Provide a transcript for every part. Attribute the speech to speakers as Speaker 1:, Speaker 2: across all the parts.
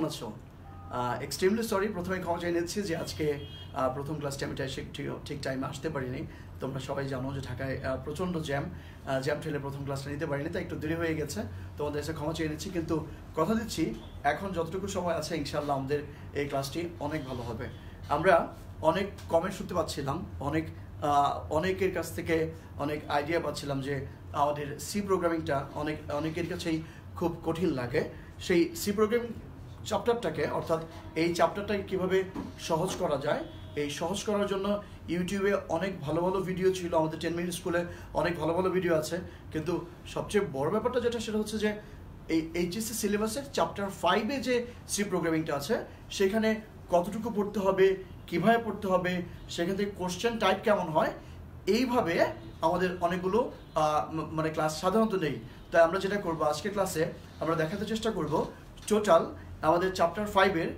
Speaker 1: আছো? Extremely sorry, প্রথমে ক্ষমা চেয়ে নিচ্ছি যে আজকে প্রথম ক্লাসটি আমি ঠিক টাইমে আসতে পারিনি। তোমরা সবাই জানো যে ঢাকায় প্রচণ্ড জ্যাম ঠেলে প্রথম ক্লাসটা নিতে পারিনি, তাই একটু দেরি হয়ে গেছে। তোমাদের এসে ক্ষমা চেয়ে নিচ্ছি, কিন্তু কথা দিচ্ছি এখন যতটুকু সময় আছে ইনশাআল্লাহ আমাদের এই ক্লাসটি অনেক ভালো হবে। আমরা অনেক কমেন্ট শুনতে পাচ্ছিলাম, অনেকের কাছ থেকে অনেক আইডিয়া পাচ্ছিলাম যে আমাদের সি প্রোগ্রামিংটা অনেকের কাছেই খুব কঠিন লাগে। সেই সি প্রোগ্রামিং চ্যাপ্টারটাকে, অর্থাৎ এই চ্যাপ্টারটাকে কীভাবে সহজ করা যায়, এই সহজ করার জন্য ইউটিউবে অনেক ভালো ভালো ভিডিও ছিল, আমাদের 10 মিনিট স্কুলে অনেক ভালো ভালো ভিডিও আছে। কিন্তু সবচেয়ে বড় ব্যাপারটা যেটা, সেটা হচ্ছে যে এই এইচএসসি সিলেবাসের চ্যাপ্টার 5-এ যে সি প্রোগ্রামিংটা আছে সেখানে কতটুকু পড়তে হবে, কীভাবে পড়তে হবে, সেখান থেকে কোশ্চেন টাইপ কেমন হয়, এইভাবে আমাদের অনেকগুলো মানে ক্লাস সাধারণত নেই। তাই আমরা যেটা করব, আজকের ক্লাসে আমরা দেখাতে চেষ্টা করব টোটাল আমাদের চ্যাপ্টার 5-এর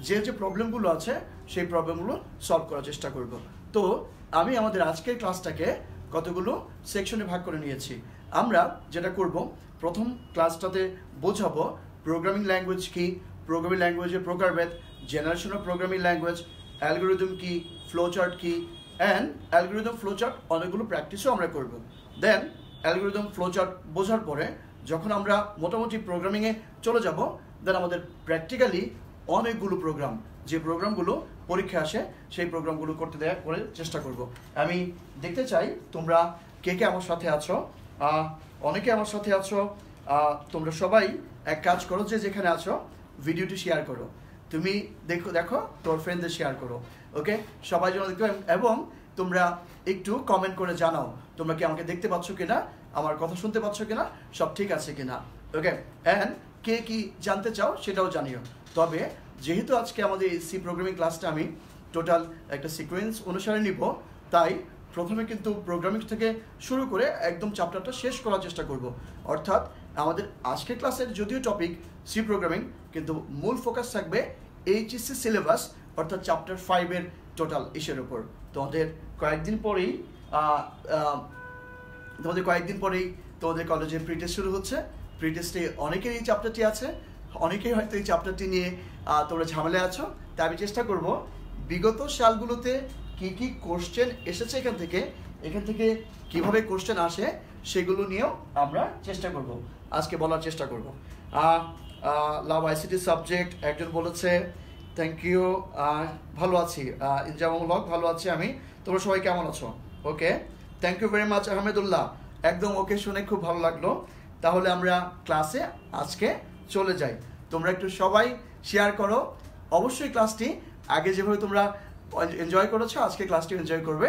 Speaker 1: যে প্রবলেমগুলো আছে সেই প্রবলেমগুলো সলভ করার চেষ্টা করব। তো আমি আমাদের আজকের ক্লাসটাকে কতগুলো সেকশনে ভাগ করে নিয়েছি। আমরা যেটা করব, প্রথম ক্লাসটাতে বোঝাবো প্রোগ্রামিং ল্যাঙ্গুয়েজ কী, প্রোগ্রামিং ল্যাঙ্গুয়েজের প্রকারভেদ, generation of programming language, algorithm কী, ফ্লোচার্ট কী, অ্যান্ড অ্যালগোরিদম ফ্লোচার্ট অনেকগুলো প্র্যাকটিসও আমরা করব। দেন অ্যালগোরিদম ফ্লোচার্ট বোঝার পরে যখন আমরা মোটামুটি প্রোগ্রামিংয়ে চলে যাব, দেন আমাদের প্র্যাকটিক্যালি অনেকগুলো প্রোগ্রাম, যে প্রোগ্রামগুলো পরীক্ষা আসে সেই প্রোগ্রামগুলো করে চেষ্টা করব। আমি দেখতে চাই তোমরা কে কে আমার সাথে আছো। অনেকে আমার সাথে আছো। তোমরা সবাই এক কাজ করো, যে যেখানে আছো ভিডিওটি শেয়ার করো। তুমি দেখো তোর ফ্রেন্ডদের শেয়ার করো, ওকে? সবাই যেন দেখো, এবং তোমরা একটু কমেন্ট করে জানাও তোমরা কি আমাকে দেখতে পাচ্ছ কিনা, আমার কথা শুনতে পাচ্ছ কিনা, সব ঠিক আছে কিনা, ওকে? অ্যান্ড কে কি জানতে চাও সেটাও জানিও। তবে যেহেতু আজকে আমাদের এই সি প্রোগ্রামিং ক্লাসটা আমি টোটাল একটা সিকোয়েন্স অনুসারে নিব, তাই প্রথমে কিন্তু প্রোগ্রামিং থেকে শুরু করে একদম চ্যাপ্টারটা শেষ করার চেষ্টা করব। অর্থাৎ আমাদের আজকের ক্লাসের যদিও টপিক সি প্রোগ্রামিং, কিন্তু মূল ফোকাস থাকবে এইচএসসি সিলেবাস, অর্থাৎ চ্যাপ্টার 5-এর টোটাল ইস্যুর উপর। তোমাদের কয়েকদিন পরেই তোমাদের কলেজে প্রিটেস্ট শুরু হচ্ছে। প্রিটেস্টে অনেকের এই চ্যাপ্টারটি আছে, অনেকেই হয়তো এই চ্যাপ্টারটি নিয়ে তোমরা ঝামেলায় আছো। তাই আমি চেষ্টা করব বিগত সালগুলোতে কি কি কোশ্চেন এসেছে এখান থেকে কিভাবে কোশ্চেন আসে সেগুলো নিয়েও আমরা চেষ্টা করব, আজকে বলার চেষ্টা করব। লাভ আইসিটি সাবজেক্ট একজন বলেছে, থ্যাংক ইউ, ভালো আছি, ইনজামুল, ভালো আছি আমি। তোমরা সবাই কেমন আছো? Okay, thank you very much Ahmedullah, একদম ওকে, শুনে খুব ভালো লাগলো। তাহলে আমরা ক্লাসে আজকে চলে যাই। তোমরা একটু সবাই শেয়ার করো। অবশ্যই ক্লাসটি আগে যেভাবে তোমরা এনজয় করেছো, আজকে ক্লাসটি এনজয় করবে,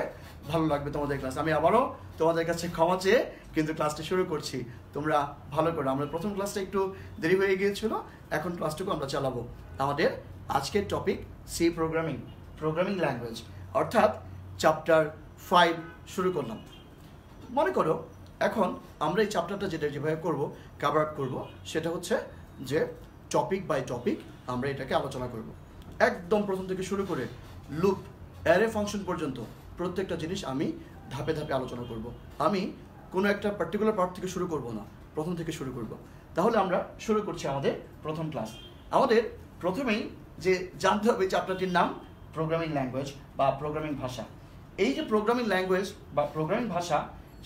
Speaker 1: ভালো লাগবে তোমাদের ক্লাস। আমি আবারও তোমাদের কাছে ক্ষমা চেয়ে কিন্তু ক্লাসটি শুরু করছি, তোমরা ভালো করো। আমরা প্রথম ক্লাসটা একটু দেরি হয়ে গিয়েছিল, এখন ক্লাসটুকু আমরা চালাবো। আমাদের আজকের টপিক সি প্রোগ্রামিং ল্যাঙ্গুয়েজ, অর্থাৎ চ্যাপ্টার 5 শুরু করলাম। মনে করো এখন আমরা এই চ্যাপ্টারটা যেভাবে কভার আপ করবো, সেটা হচ্ছে যে টপিক বাই টপিক আমরা এটাকে আলোচনা করব। একদম প্রথম থেকে শুরু করে লুপ, অ্যারে ফাংশন পর্যন্ত প্রত্যেকটা জিনিস আমি ধাপে ধাপে আলোচনা করব। আমি কোনো একটা পার্টিকুলার পার্ট থেকে শুরু করব না, প্রথম থেকে শুরু করব। তাহলে আমরা শুরু করছি আমাদের প্রথম ক্লাস। আমাদের প্রথমেই যে জানতে হবে চ্যাপ্টারটির নাম প্রোগ্রামিং ল্যাঙ্গুয়েজ বা প্রোগ্রামিং ভাষা। এই যে প্রোগ্রামিং ল্যাঙ্গুয়েজ বা প্রোগ্রামিং ভাষা,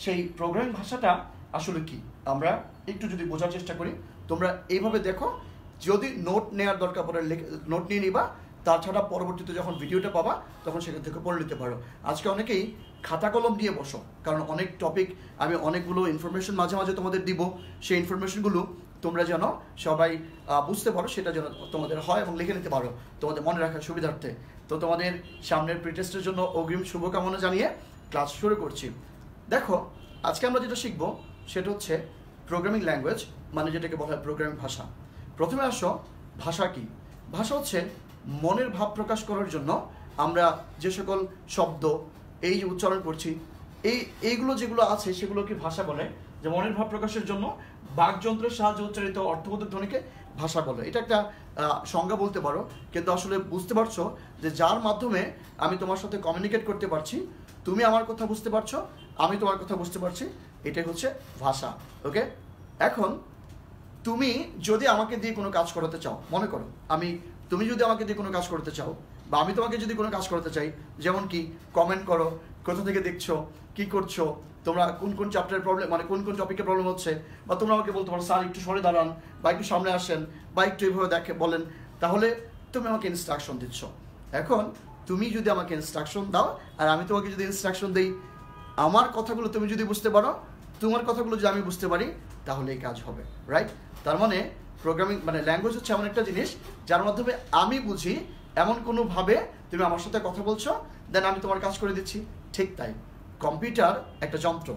Speaker 1: সেই প্রোগ্রামিং ভাষাটা আসলে কি আমরা একটু যদি বোঝার চেষ্টা করি। তোমরা এইভাবে দেখো, যদি নোট নেওয়ার দরকার পড়ে নোট নিয়ে নিবা, তাছাড়া পরবর্তীতে যখন ভিডিওটা পাবা তখন সেখান থেকে পড়ে নিতে পারো। আজকে অনেকেই খাতা কলম দিয়ে বসো, কারণ অনেক টপিক আমি অনেকগুলো ইনফরমেশন মাঝে মাঝে তোমাদের দিব। সেই ইনফরমেশনগুলো তোমরা যেন সবাই বুঝতে পারো, সেটা যেন তোমাদের হয় এবং লিখে নিতে পারো তোমাদের মনে রাখার সুবিধার্থে। তো তোমাদের সামনের প্রিটেস্টের জন্য অগ্রিম শুভকামনা জানিয়ে ক্লাস শুরু করছি। দেখো, আজকে আমরা যেটা শিখব সেটা হচ্ছে প্রোগ্রামিং ল্যাঙ্গুয়েজ, মানে যেটাকে বলা হয় প্রোগ্রামিং ভাষা। প্রথমে আসো, ভাষা কি? ভাষা হচ্ছে মনের ভাব প্রকাশ করার জন্য আমরা যে সকল শব্দ এই যে উচ্চারণ করছি, এইগুলো যেগুলো আছে সেগুলোকে ভাষা বলে। যে মনের ভাব প্রকাশের জন্য বাকযন্ত্রের সাহায্যে উচ্চারিত অর্থবোধক ধ্বনিকে ভাষা বলে। এটা একটা সংজ্ঞা বলতে পারো, কিন্তু আসলে বুঝতে পারছো যে যার মাধ্যমে আমি তোমার সাথে কমিউনিকেট করতে পারছি, তুমি আমার কথা বুঝতে পারছো, আমি তোমার কথা বুঝতে পারছি, এটাই হচ্ছে ভাষা, ওকে? এখন তুমি যদি আমাকে দিয়ে কোনো কাজ করাতে চাও, মনে করো তুমি যদি আমাকে দিয়ে কোনো কাজ করতে চাও, বা আমি তোমাকে যদি কোনো কাজ করতে চাই, যেমন কি কমেন্ট করো, কোথা থেকে দেখছো, কি করছো, তোমরা কোন কোন চ্যাপ্টারের প্রবলেম, মানে কোন কোন টপিকের প্রবলেম হচ্ছে, বা তোমরা আমাকে বলতে পারো স্যার একটু সরে দাঁড়ান, বা একটু সামনে আসেন, বা একটু এইভাবে বলেন, তাহলে তুমি আমাকে ইনস্ট্রাকশন দিচ্ছ। এখন তুমি যদি আমাকে ইনস্ট্রাকশন দাও আর আমি তোমাকে যদি ইনস্ট্রাকশন দিই, আমার কথাগুলো তুমি যদি বুঝতে পারো, তোমার কথাগুলো যদি আমি বুঝতে পারি, তাহলে এই কাজ হবে, রাইট? তার মানে প্রোগ্রামিং মানে ল্যাঙ্গুয়েজ হচ্ছে এমন একটা জিনিস যার মাধ্যমে আমি বুঝি, এমন কোনোভাবে তুমি আমার সাথে কথা বলছো, দেন আমি তোমার কাজ করে দিচ্ছি। ঠিক তাই কম্পিউটার একটা যন্ত্র,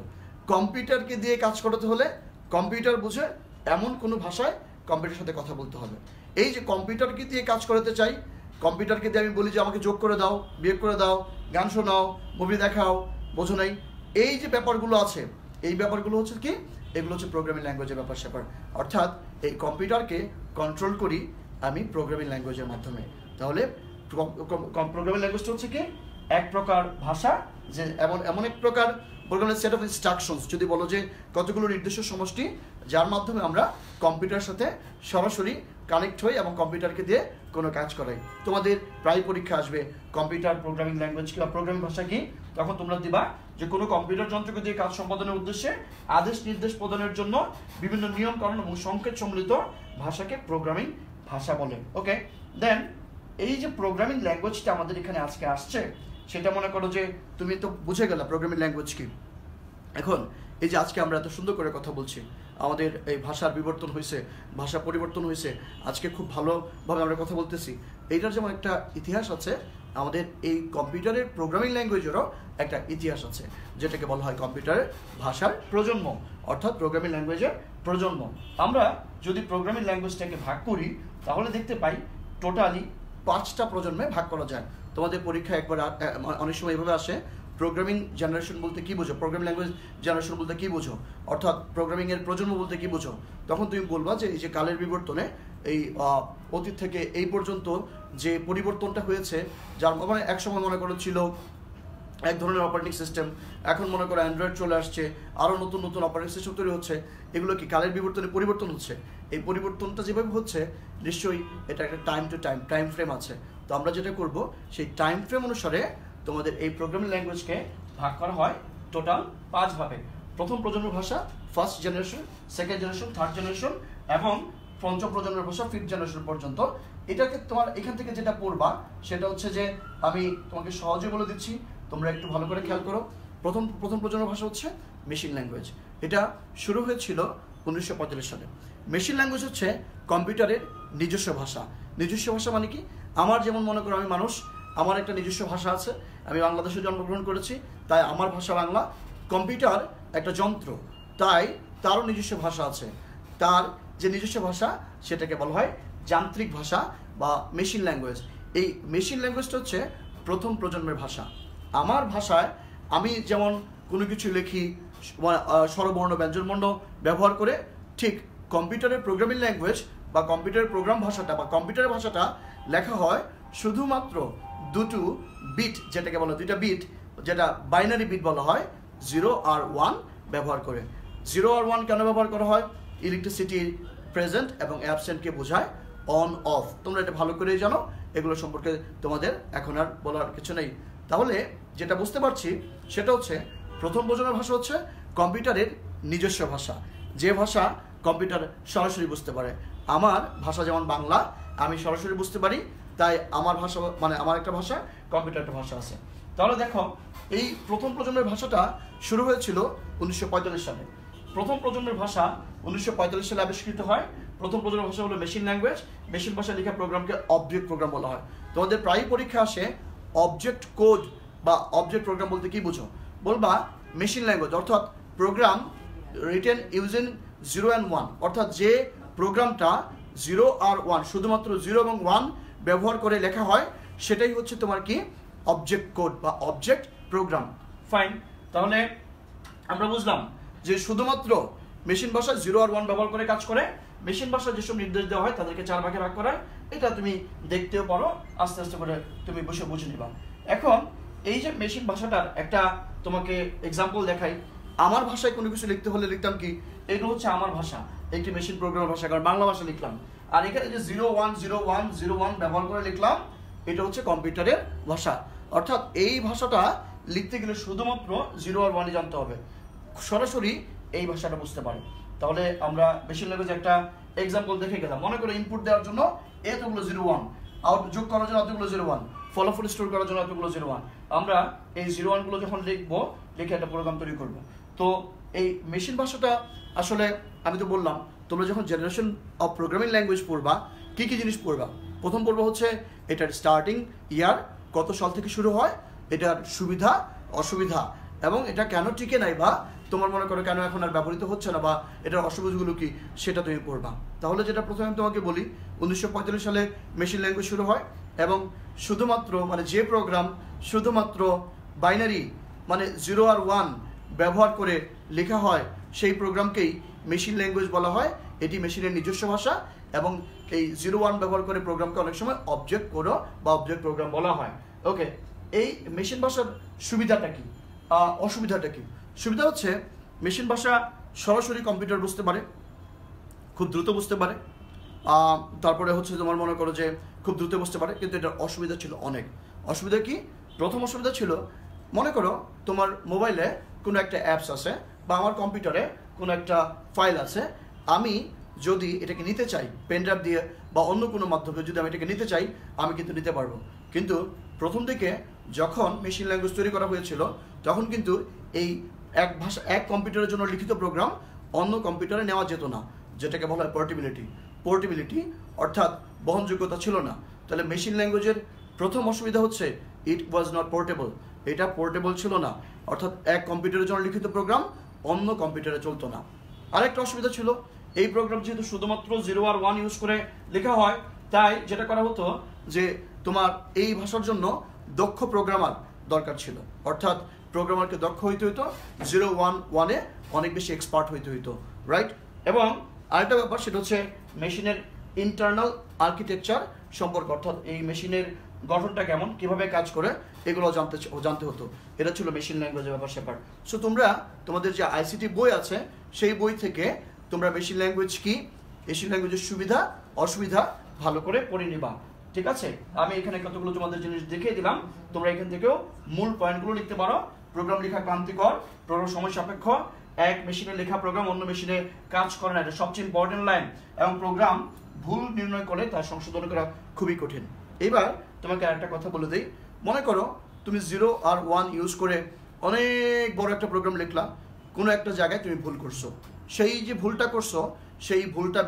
Speaker 1: কম্পিউটারকে দিয়ে কাজ করাতে হলে কম্পিউটার বুঝে এমন কোনো ভাষায় কম্পিউটারের সাথে কথা বলতে হবে। এই যে কম্পিউটারকে দিয়ে কাজ করাতে চাই, কম্পিউটারকে দিয়ে আমি বলি যে আমাকে যোগ করে দাও, বিয়োগ করে দাও, গান শোনাও, মুভি দেখাও, বোঝো নাই, এই যে ব্যাপারগুলো আছে, এই ব্যাপারগুলো হচ্ছে কি, এগুলো হচ্ছে প্রোগ্রামিং ল্যাঙ্গুয়েজের ব্যাপার স্যাপার। অর্থাৎ এই কম্পিউটারকে কন্ট্রোল করি আমি প্রোগ্রামিং ল্যাঙ্গুয়েজের মাধ্যমে। তাহলে প্রোগ্রামিং ল্যাঙ্গুয়েজটা হচ্ছে কি এক প্রকার ভাষা, যে এমন এক প্রকার প্রোগ্রামিং সেট অফ ইনস্ট্রাকশনস, যদি বলো যে কতগুলো নির্দিষ্ট সমষ্টি, যার মাধ্যমে আমরা কম্পিউটারের সাথে সরাসরি কানেক্ট হই এবং কম্পিউটারকে দিয়ে কোনো কাজ করাই। তোমাদের প্রায় পরীক্ষা আসবে কম্পিউটার প্রোগ্রামিং ল্যাঙ্গুয়েজ কি বা প্রোগ্রামিং ভাষা কি, তখন তোমরা দিবা যে কোনো কম্পিউটার যন্ত্রকে দিয়ে কাজ সম্পাদনের উদ্দেশ্যে আদেশ নির্দেশ প্রদানের জন্য বিভিন্ন নিয়মকানুন এবং সংকেত সম্মিলিত ভাষাকে প্রোগ্রামিং ভাষা বলে। ওকে, দেন এই যে প্রোগ্রামিং ল্যাঙ্গুয়েজটা আমাদের এখানে আজকে আসছে, সেটা মনে করো যে তুমি তো বুঝে গেলা প্রোগ্রামিং ল্যাঙ্গুয়েজ কি। এখন এই যে আজকে আমরা এত সুন্দর করে কথা বলছি, আমাদের এই ভাষার বিবর্তন হয়েছে, ভাষা পরিবর্তন হয়েছে, আজকে খুব ভালোভাবে আমরা কথা বলতেছি। এইটার যেমন একটা ইতিহাস আছে, আমাদের এই কম্পিউটারের প্রোগ্রামিং ল্যাঙ্গুয়েজেরও একটা ইতিহাস আছে, যেটাকে বলা হয় কম্পিউটারের ভাষার প্রজন্ম, অর্থাৎ প্রোগ্রামিং ল্যাঙ্গুয়েজের প্রজন্ম। আমরা যদি প্রোগ্রামিং ল্যাঙ্গুয়েজটাকে ভাগ করি, তাহলে দেখতে পাই টোটালি 5টা প্রজন্মে ভাগ করা যায়। তোমাদের পরীক্ষা একবার অনেক সময় এভাবে আসে, প্রোগ্রামিং জেনারেশন বলতে কী বোঝো, প্রোগ্রামিং ল্যাঙ্গুয়েজ জেনারেশন বলতে কী বোঝো, অর্থাৎ প্রোগ্রামিংয়ের প্রজন্ম বলতে কী বোঝো। তখন তুমি বলবা যে এই যে কালের বিবর্তনে এই অতীত থেকে এই পর্যন্ত যে পরিবর্তনটা হয়েছে, যার মানে এক সময় মনে করো ছিল এক ধরনের অপারেটিং সিস্টেম, এখন মনে করো অ্যান্ড্রয়েড চলে আসছে, আরও নতুন নতুন অপারেটিং সিস্টেম তৈরি হচ্ছে, এগুলো কি কালের বিবর্তনে পরিবর্তন হচ্ছে। এই পরিবর্তনটা যেভাবে হচ্ছে, নিশ্চয়ই এটা একটা টাইম টু টাইম ফ্রেম আছে। তো আমরা যেটা করব, সেই টাইম ফ্রেম অনুসারে তোমাদের এই প্রোগ্রামিং ল্যাঙ্গুয়েজকে ভাগ করা হয় টোটাল 5 ভাবে। প্রথম প্রজন্মের ভাষা first generation, second generation, third generation এবং পঞ্চম প্রজন্মের ভাষা ফিফথ জেনারেশন পর্যন্ত। এটাকে তোমার এখান থেকে যেটা পড়বা সেটা হচ্ছে যে আমি তোমাকে সহজে বলে দিচ্ছি, তোমরা একটু ভালো করে খেয়াল করো। প্রথম প্রজন্মের ভাষা হচ্ছে মেশিন ল্যাঙ্গুয়েজ। এটা শুরু হয়েছিল 1945 সালে। মেশিন ল্যাঙ্গুয়েজ হচ্ছে কম্পিউটারের নিজস্ব ভাষা। নিজস্ব ভাষা মানে কি, আমার যেমন মনে করো আমি মানুষ, আমার একটা নিজস্ব ভাষা আছে, আমি বাংলাদেশে জন্মগ্রহণ করেছি, তাই আমার ভাষা বাংলা। কম্পিউটার একটা যন্ত্র, তাই তারও নিজস্ব ভাষা আছে। তার যে নিজস্ব ভাষা সেটাকে বলা হয় যান্ত্রিক ভাষা বা মেশিন ল্যাঙ্গুয়েজ। এই মেশিন ল্যাঙ্গুয়েজটা হচ্ছে প্রথম প্রজন্মের ভাষা। আমার ভাষায় আমি যেমন কোনো কিছু লিখি স্বরবর্ণ ব্যঞ্জনবর্ণ ব্যবহার করে, ঠিক কম্পিউটারের প্রোগ্রামিং ল্যাঙ্গুয়েজ বা কম্পিউটারের প্রোগ্রাম ভাষাটা বা কম্পিউটারের ভাষাটা লেখা হয় শুধুমাত্র 2টো বিট, যেটাকে বলা 2টা বিট, যেটা বাইনারি বিট বলা হয়, 0 আর 1 ব্যবহার করে। 0 আর 1 কেন ব্যবহার করা হয়? ইলেকট্রিসিটি প্রেজেন্ট এবং অ্যাবসেন্টকে বোঝায় অন অফ। তোমরা এটা ভালো করেই জানো, এগুলো সম্পর্কে তোমাদের এখন আর বলার কিছু নেই। তাহলে যেটা বুঝতে পারছি সেটা হচ্ছে প্রথম প্রজন্মের ভাষা হচ্ছে কম্পিউটারের নিজস্ব ভাষা, যে ভাষা কম্পিউটার সরাসরি বুঝতে পারে। আমার ভাষা যেমন বাংলা, আমি সরাসরি বুঝতে পারি, তাই আমার ভাষা মানে আমার একটা ভাষা, কম্পিউটার একটা ভাষা আছে। তাহলে দেখো, এই প্রথম প্রজন্মের ভাষাটা শুরু হয়েছিল 1945 সালে। প্রথম প্রজন্মের ভাষা 1945 সালে আবিষ্কৃত হয়। প্রথম প্রজন্মের ভাষা হলো মেশিন ল্যাঙ্গুয়েজ। মেশিন ভাষায় লেখা প্রোগ্রামকে অবজেক্ট প্রোগ্রাম বলা হয়। তোমাদের প্রায় পরীক্ষা আসে অবজেক্ট কোড বা অবজেক্ট প্রোগ্রাম বলতে কি বুঝো, বলবা মেশিন ল্যাঙ্গুয়েজ অর্থাৎ প্রোগ্রাম রিটেন ইউজিং 0 and 1, অর্থাৎ যে প্রোগ্রামটা 0 আর 1 শুধুমাত্র 0 এবং 1 ব্যবহার করে লেখা হয়, সেটাই হচ্ছে তোমার কি অবজেক্ট কোড বা অবজেক্ট প্রোগ্রাম। ফাইন, তাহলে আমরা বুঝলাম যে শুধুমাত্র মেশিন ভাষা 0 আর 1 ব্যবহার করে কাজ করে। মেশিন ভাষায় যেসব নির্দেশ দেওয়া হয় তাদেরকে 4 ভাগে ভাগ করা। এটা তুমি দেখতেও পারো, আস্তে আস্তে করে তুমি বসে বুঝে নিবা। এখন এই যে মেশিন ভাষাটার একটা তোমাকে এক্সাম্পল দেখাই। আমার ভাষায় কোনো কিছু লিখতে হলে লিখতাম কি, এগুলো হচ্ছে আমার ভাষা। একটি মেশিন প্রোগ্রামের ভাষা, কারণ বাংলা ভাষা লিখলাম। আর এখানে যে 010101 ব্যবহার করে লিখলাম, এটা হচ্ছে কম্পিউটারের ভাষা। অর্থাৎ এই ভাষাটা লিখতে গেলে শুধুমাত্র 0 আর 1 জানতে হবে, সরাসরি এই ভাষাটা বুঝতে পারে। তাহলে আমরা মেশিন ল্যাঙ্গুয়েজ একটা এক্সাম্পল দেখে গেলাম। মনে করো ইনপুট দেওয়ার জন্য এতগুলো 01, আউট যোগ করার জন্য এতগুলো 01, ফলাফল স্টোর করার জন্য এতগুলো 01। আমরা এই 01 গুলো যখন লিখবো, লিখে একটা প্রোগ্রাম তৈরি করব। তো এই মেশিন ভাষাটা আসলে আমি তো বললাম, তোমরা যখন জেনারেশন অফ প্রোগ্রামিং ল্যাঙ্গুয়েজ পড়বা, কি কি জিনিস পড়বা? প্রথম পড়বা হচ্ছে এটার স্টার্টিং ইয়ার, কত সাল থেকে শুরু হয়, এটার সুবিধা অসুবিধা, এবং এটা কেন টিকে নাই, বা তোমার মনে করো কেন এখন আর ব্যবহৃত হচ্ছে না, বা এটার অসুবিধাগুলো কি, সেটা তুমি পড়বা। তাহলে যেটা প্রথমে আমি তোমাকে বলি, 1945 সালে মেশিন ল্যাঙ্গুয়েজ শুরু হয়, এবং শুধুমাত্র মানে যে প্রোগ্রাম শুধুমাত্র বাইনারি মানে 0 আর 1 ব্যবহার করে লেখা হয়, সেই প্রোগ্রামকেই মেশিন ল্যাঙ্গুয়েজ বলা হয়। এটি মেশিনের নিজস্ব ভাষা, এবং এই 01 ব্যবহার করে প্রোগ্রামকে অনেক সময় অবজেক্ট কোড বা অবজেক্ট প্রোগ্রাম বলা হয়। ওকে, এই মেশিন ভাষার সুবিধাটা কি, অসুবিধাটা কি? সুবিধা হচ্ছে মেশিন ভাষা সরাসরি কম্পিউটার বুঝতে পারে, খুব দ্রুত বুঝতে পারে। তারপরে হচ্ছে তোমার মনে করো যে খুব দ্রুত বুঝতে পারে, কিন্তু এটার অসুবিধা ছিল অনেক। অসুবিধা কি? প্রথম অসুবিধা ছিল, মনে করো তোমার মোবাইলে কোনো একটা অ্যাপস আছে, বা আমার কম্পিউটারে কোনো একটা ফাইল আছে, আমি যদি এটাকে নিতে চাই পেনড্রাইভ দিয়ে বা অন্য কোনো মাধ্যমে যদি আমি এটাকে নিতে চাই, আমি কিন্তু নিতে পারবো। কিন্তু প্রথম দিকে যখন মেশিন ল্যাঙ্গুয়েজ তৈরি করা হয়েছিল, তখন কিন্তু এই এক কম্পিউটারের জন্য লিখিত প্রোগ্রাম অন্য কম্পিউটারে নেওয়া যেত না, যেটাকে বলা হয় পোর্টেবিলিটি, অর্থাৎ বহনযোগ্যতা ছিল না। তাহলে মেশিন ল্যাঙ্গুয়েজের প্রথম অসুবিধা হচ্ছে ইট ওয়াজ নট পোর্টেবল, এটা পোর্টেবল ছিল না, অর্থাৎ এক কম্পিউটারের জন্য লিখিত প্রোগ্রাম অন্য কম্পিউটারে চলতো না। আরেকটা অসুবিধা ছিল, এই প্রোগ্রাম যেহেতু শুধুমাত্র 0 আর 1 ইউজ করে লেখা হয়, তাই যেটা করা হতো যে তোমার এই ভাষার জন্য দক্ষ প্রোগ্রামার দরকার ছিল, অর্থাৎ প্রোগ্রামারকে দক্ষ হইতে হইতো, 0-1-1-এ অনেক বেশি এক্সপার্ট হইতে হইতো, রাইট? এবং আরেকটা ব্যাপার, সেটা হচ্ছে মেশিনের ইন্টারনাল আর্কিটেকচার সম্পর্কে, অর্থাৎ এই মেশিনের গঠনটা কেমন, কিভাবে কাজ করে, এগুলো জানতে হতো। এটা ছিল মেশিন ল্যাঙ্গুয়েজের ব্যাপার স্যাপার। সো তোমরা তোমাদের যে আইসিটি বই আছে, সেই বই থেকে তোমরা মেশিন ল্যাঙ্গুয়েজ কি, মেশিন ল্যাঙ্গুয়েজের সুবিধা অসুবিধা ভালো করে পড়ে নিবা, ঠিক আছে? আমি এখানে কতগুলো তোমাদের জিনিস দেখিয়ে দিলাম, তোমরা এখান থেকেও মূল পয়েন্টগুলো লিখতে পারো। প্রোগ্রাম লেখা ক্লান্তিকর, প্রোগ্রাম সময় সাপেক্ষ, এক মেশিনে লেখা প্রোগ্রাম অন্য মেশিনে কাজ করে না, এটা সবচেয়ে ইম্পর্টেন্ট লাইন, এবং প্রোগ্রাম ভুল নির্ণয় করে তার সংশোধন করা খুবই কঠিন। এবার তোমাকে আরেকটা কথা বলে দিই, মনে করো তুমি 0 আর 1 ইউজ করে অনেক বড় একটা প্রোগ্রাম লিখলা, কোনো একটা জায়গায় তুমি ভুল করছো, সেই যে ভুলটা করছো সেই ভুলটা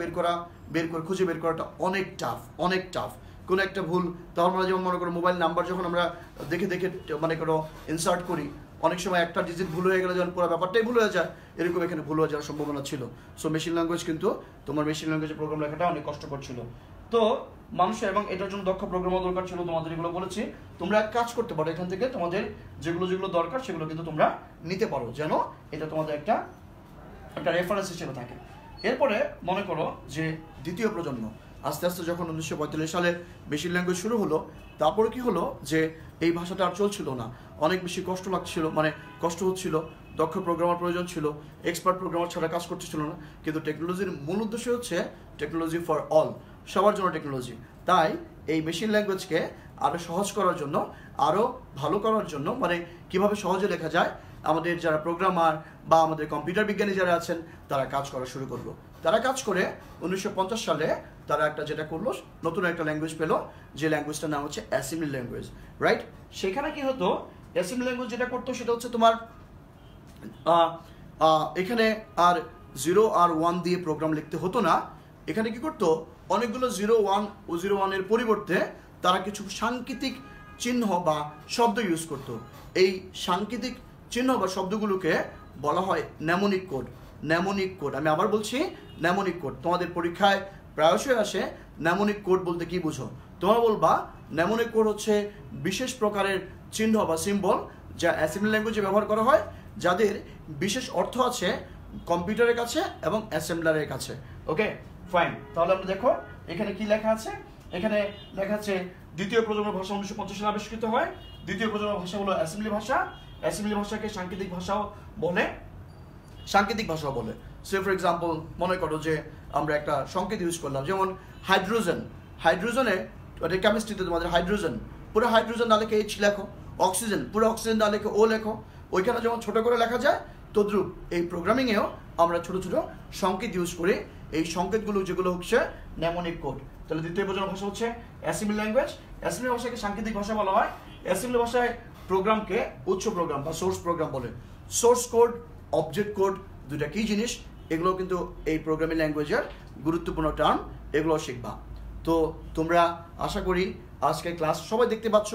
Speaker 1: খুঁজে বের করাটা অনেক টাফ। কোনো একটা ভুল, তাহলে আমরা যেমন মনে করো মোবাইল নাম্বার যখন আমরা দেখে মনে করো ইনসার্ট করি, অনেক সময় একটা ডিজিট ভুল হয়ে গেলে যখন পুরো ব্যাপারটাই ভুল হয়ে যায়, এরকম এখানে ভুল হয়ে যাওয়ার সম্ভাবনা ছিল। সো মেশিন ল্যাঙ্গুয়েজ কিন্তু তোমার মেশিন ল্যাঙ্গুয়েজে প্রোগ্রাম লেখাটা অনেক কষ্টকর ছিল। তো মানুষের এবং এটার জন্য দক্ষ প্রোগ্রামার দরকার ছিল, তোমাদের এগুলো বলেছি। তোমরা কাজ করতে পারো, এখান থেকে তোমাদের যেগুলো দরকার সেগুলো কিন্তু তোমরা নিতে পারো, যেন এটা তোমাদের একটা রেফারেন্স হিসেবে থাকে। এরপরে মনে করো যে দ্বিতীয় প্রজন্ম, আস্তে আস্তে যখন 1945 সালে মেশিন ল্যাঙ্গুয়েজ শুরু হলো, তারপরে কি হলো যে এই ভাষাটা আর চলছিল না, অনেক বেশি কষ্ট হচ্ছিল, দক্ষ প্রোগ্রামার প্রয়োজন ছিল, এক্সপার্ট প্রোগ্রামার ছাড়া কাজ করতে ছিল না। কিন্তু টেকনোলজির মূল উদ্দেশ্য হচ্ছে টেকনোলজি ফর অল, সবার জন্য টেকনোলজি। তাই এই মেশিন ল্যাঙ্গুয়েজকে আরও সহজ করার জন্য, আরও ভালো করার জন্য, মানে কিভাবে সহজে লেখা যায়, আমাদের যারা প্রোগ্রামার বা আমাদের কম্পিউটার বিজ্ঞানী যারা আছেন, তারা কাজ করা শুরু করলো। তারা কাজ করে 1950 সালে তারা যেটা করলো, নতুন একটা ল্যাঙ্গুয়েজ পেলো, যে ল্যাঙ্গুয়েজটার নাম হচ্ছে অ্যাসেম্বলি ল্যাঙ্গুয়েজ, রাইট? সেখানে কি হতো, অ্যাসেম্বলি ল্যাঙ্গুয়েজ যেটা করতো সেটা হচ্ছে তোমার এখানে আর 0 আর 1 দিয়ে প্রোগ্রাম লিখতে হতো না। এখানে কি করতো, অনেকগুলো 0-1 ও 0-1 এর পরিবর্তে তারা কিছু সাংকেতিক চিহ্ন বা শব্দ ইউজ করতো। এই সাংকেতিক চিহ্ন বা শব্দগুলোকে বলা হয় নেমোনিক কোড। আমি আবার বলছি, নেমোনিক কোড। তোমাদের পরীক্ষায় প্রায়শই আসে নেমোনিক কোড বলতে কি বুঝো? তোমরা বলবা নেমোনিক কোড হচ্ছে বিশেষ প্রকারের চিহ্ন বা সিম্বল যা অ্যাসেম্বলি ল্যাঙ্গুয়েজে ব্যবহার করা হয়, যাদের বিশেষ অর্থ আছে কম্পিউটারের কাছে এবং অ্যাসেম্বলারের কাছে। ওকে, ফাইন। তাহলে আমরা দেখো এখানে কি লেখা আছে। এখানে লেখা আছে দ্বিতীয় প্রজন্মের ভাষা 1950 সালে আবিষ্কৃত হয়। দ্বিতীয় প্রজন্মের ভাষা হলো অ্যাসেম্বলি ভাষা। অ্যাসেম্বলি ভাষাকে সাংকেতিক ভাষাও বলে। সে ফর এক্সাম্পল মনে করো যে আমরা একটা সংকেত ইউজ করলাম, যেমন হাইড্রোজেনে কেমিস্ট্রিতে তোমাদের হাইড্রোজেন, পুরো হাইড্রোজেন না লিখে এইচ লেখো, অক্সিজেন পুরো অক্সিজেন না লিখে ও লেখো, ওইখানে যেমন ছোট করে লেখা যায় তদ্রূপ এই প্রোগ্রামিংয়েও আমরা ছোট ছোট সংকেত ইউজ করি। এই সংকেতগুলো যেগুলো হচ্ছে নেমোনিক কোড। তাহলে দ্বিতীয় প্রজন্মের ভাষা হচ্ছে অ্যাসেম্বলি ল্যাঙ্গুয়েজ। অ্যাসেম্বলি ভাষাকে সাংকেতিক ভাষা বলা হয়। অ্যাসেম্বলি ভাষায় প্রোগ্রামকে উৎস প্রোগ্রাম বা সোর্স প্রোগ্রাম বলে। সোর্স কোড, অবজেক্ট কোড দুইটা কী জিনিস, এগুলো কিন্তু এই প্রোগ্রামিং ল্যাঙ্গুয়েজের গুরুত্বপূর্ণ টার্ম, এগুলো শিখবা। তো তোমরা আশা করি আজকে ক্লাস সবাই দেখতে পাচ্ছ,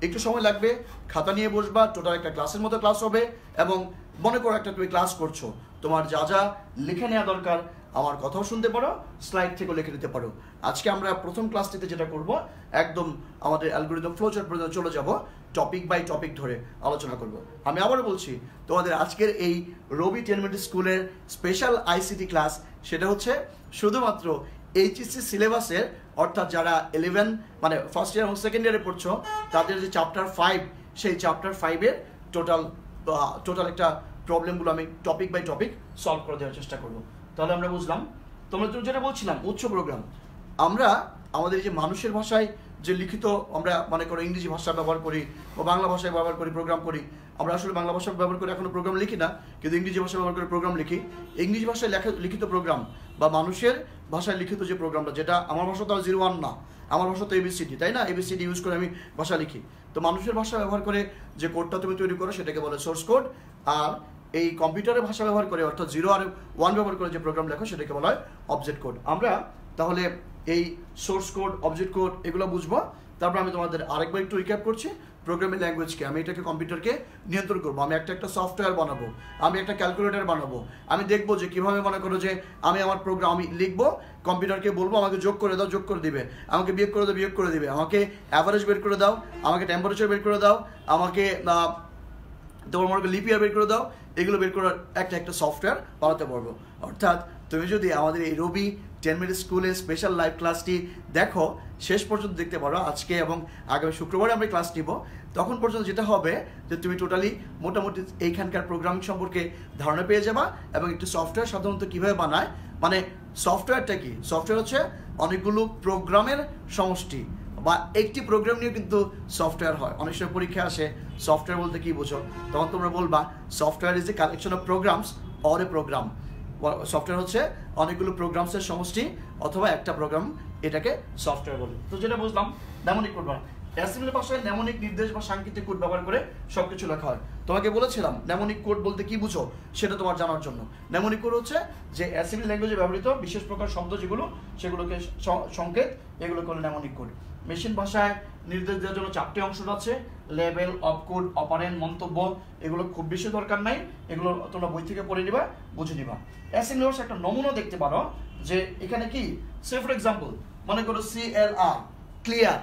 Speaker 1: একটু সময় লাগবে, খাতা নিয়ে বসবা, টোটাল একটা ক্লাসের মতো ক্লাস হবে। এবং মনে করো একটা তুমি ক্লাস করছো, তোমার যা যা লিখে নেওয়া দরকার আমার কথাও শুনতে পারো, স্লাইড থেকেও লিখে নিতে পারো। আজকে আমরা প্রথম ক্লাসটিতে যেটা করব, একদম আমাদের অ্যালগরিদম ফ্লোচার্ট পর্যন্ত চলে যাব, টপিক বাই টপিক ধরে আলোচনা করব। আমি আবারও বলছি, তোমাদের আজকের এই রবি 10 মিনিট স্কুলের স্পেশাল আইসিটি ক্লাস, সেটা হচ্ছে শুধুমাত্র এইচএসসি সিলেবাসের, অর্থাৎ যারা 11 মানে ফার্স্ট ইয়ার এবং সেকেন্ড ইয়ারে পড়ছো তাদের যে চ্যাপ্টার 5, সেই চ্যাপ্টার 5-এর টোটাল একটা প্রবলেমগুলো আমি টপিক বাই টপিক সলভ করে দেওয়ার চেষ্টা করব। তাহলে আমরা বুঝলাম, তোমরা যেটা বলছিলাম উৎস প্রোগ্রাম, আমরা আমাদের যে মানুষের ভাষায় যে লিখিত, আমরা মনে করো ইংরেজি ভাষা ব্যবহার করি বা বাংলা ভাষায় ব্যবহার করি প্রোগ্রাম করি, আমরা আসলে বাংলা ভাষা ব্যবহার করে এখনো প্রোগ্রাম লিখি না, কিন্তু ইংরেজি ভাষা ব্যবহার করে প্রোগ্রাম লিখি। ইংরেজি ভাষায় লিখিত প্রোগ্রাম বা মানুষের ভাষায় লিখিত যে প্রোগ্রামটা, যেটা আমার ভাষা তো 01 না, আমার ভাষা তো ABCD, তাই না? ABCD ইউজ করে আমি ভাষা লিখি। তো মানুষের ভাষা ব্যবহার করে যে কোডটা তুমি তৈরি করো সেটাকে বলে সোর্স কোড। আর এই কম্পিউটারের ভাষা ব্যবহার করে, অর্থাৎ 0 আর 1 ব্যবহার করে যে প্রোগ্রাম লেখো সেটাকে বলা হয় অবজেক্ট কোড। আমরা তাহলে এই সোর্স কোড, অবজেক্ট কোড এগুলো বুঝবো। তারপর আমি তোমাদের আরেকবার একটু রিক্যাপ করছি প্রোগ্রামিং ল্যাঙ্গুয়েজকে। আমি এটাকে কম্পিউটারকে নিয়ন্ত্রণ করবো, আমি একটা সফটওয়্যার বানাবো, আমি একটা ক্যালকুলেটর বানাবো, আমি দেখবো যে কীভাবে মনে করো যে আমি আমার প্রোগ্রাম আমি লিখবো, কম্পিউটারকে বলবো আমাকে যোগ করে দাও, যোগ করে দিবে, আমাকে বিয়োগ করে দাও, বিয়োগ করে দিবে, আমাকে অ্যাভারেজ বের করে দাও, আমাকে টেম্পারেচার বের করে দাও, আমাকে তোমার মনে করো লিপ ইয়ার বের করে দাও, এগুলো বের করার একটা সফটওয়্যার বানাতে পারবো। অর্থাৎ তুমি যদি আমাদের এই রবি 10 মিনিট স্কুলের স্পেশাল লাইভ ক্লাসটি দেখো, শেষ পর্যন্ত দেখতে পারো, আজকে এবং আগামী শুক্রবারে আমরা ক্লাস নিব, তখন পর্যন্ত যেটা হবে যে তুমি টোটালি মোটামুটি এইখানকার প্রোগ্রামিং সম্পর্কে ধারণা পেয়ে যাবা। এবং একটি সফটওয়্যার সাধারণত কীভাবে বানায়, মানে সফটওয়্যারটা কি, সফটওয়্যার হচ্ছে অনেকগুলো প্রোগ্রামের সমষ্টি, বা একটি প্রোগ্রাম নিয়ে কিন্তু সফটওয়্যার হয়। অনেক সময় পরীক্ষা আসে সফটওয়্যার বলতে কি বোঝো, তখন তোমরা বলবা software is a collection of programs or a program. Software হচ্ছে অনেকগুলো প্রোগ্রামসের সমষ্টি অথবা একটা প্রোগ্রাম, এটাকে সফটওয়্যার বলে। তো যেটা বুঝলাম, নেমোনিক কোড বানানো। অ্যাসেম্বলি ভাষায় নেমোনিক নির্দেশ বা সাংকেতিক কোড ব্যবহার করে সবকিছু লেখা হয়। তোমাকে বলেছিলাম নেমোনিক কোড বলতে কি বুঝো সেটা তোমার জানার জন্য। নেমোনিক কোড হচ্ছে যে অ্যাসেম্বলি ল্যাঙ্গুয়েজে ব্যবহৃত বিশেষ প্রকার শব্দ যেগুলো, সেগুলোকে সংকেত, এগুলোকে হলো নেমোনিক কোড। মেশিন ভাষায় নির্দেশ দেওয়ার জন্য 4টি অংশ আছে, লেবেল, অপকোড, অপারেন্ড, মন্তব্য। এগুলো খুব বেশি দরকার নাই, এগুলো তোমরা বই থেকে পড়ে নিবা, বুঝে নিবা। অ্যাসেম্বলি ভাষায় একটা নমুনা দেখতে পারো যে এখানে কি, সে ফর এক্সাম্পল মনে করো CLR, ক্লিয়ার,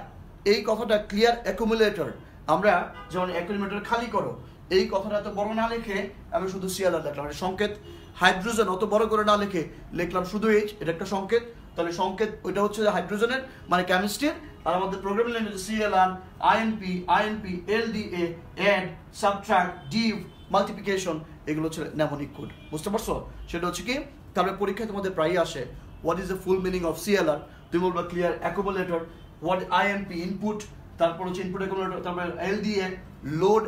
Speaker 1: এই কথাটা ক্লিয়ার অ্যাকুমুলেটর, আমরা যেমন অ্যাকুমুলেটর খালি করো, এই কথাটা এত বড় না লিখে আমি শুধু CLR লিখলাম, এটা সংকেত। হাইড্রোজেন অত বড় করে না লিখে লিখলাম শুধু H, এটা একটা সংকেত। তাহলে সংকেত ওইটা হচ্ছে হাইড্রোজেনের মানে কেমিস্ট্রির। আর আমাদের programming language CLR, INP, LDA, add, subtract, div, multiplication, এগুলো হচ্ছে নেমোনিক কোড। বুঝতে পারছো? সেটা হচ্ছে কি, তারপরে পরীক্ষায় তোমাদের প্রায়ই আসে what is the full meaning of CLR, তুমি বলবা clear accumulator. What INP, input, তারপর হচ্ছে ইনপুট অ্যাকুমুলেটর, তারপরে LDA, লোড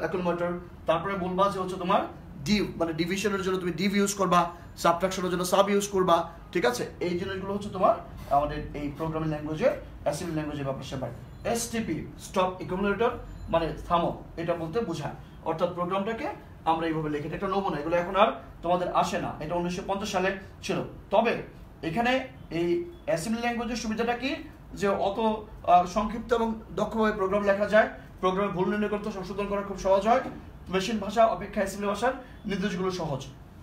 Speaker 1: অ্যাকুমুলেটর, তারপরে বলবা যে হচ্ছে তোমার ডিভ, মানে ডিভিশনের জন্য তুমি ডিভ ইউজ করবা, সাবট্রাকশনের জন্য সাব ইউজ করবা, ঠিক আছে? এই জিনিসগুলো হচ্ছে তোমার আমাদের এই প্রোগ্রামিং ল্যাঙ্গুয়েজের, অ্যাসেম্বলি ল্যাঙ্গুয়েজের ব্যাপার স্যাপার। STP, স্টপ অ্যাকুমুলেটর, মানে থামো, এটা বলতে বোঝায়। অর্থাৎ প্রোগ্রামটাকে আমরা এইভাবে লিখি, এটা একটা নমুনা, এগুলো এখন আর তোমাদের আসে না, এটা 1950 সালে ছিল। তবে এখানে এই অ্যাসেম্বলি ল্যাঙ্গুয়েজের সুবিধাটা কি, যে অত সংক্ষিপ্ত এবং দক্ষভাবে প্রোগ্রাম লেখা যায়, প্রোগ্রামে ভুল নির্ণয় করতে সংশোধন করা খুব সহজ হয়। মেশিন ভাষা অপেক্ষা অ্যাসেম্বলি ভাষার নির্দেশগুলো সহজ।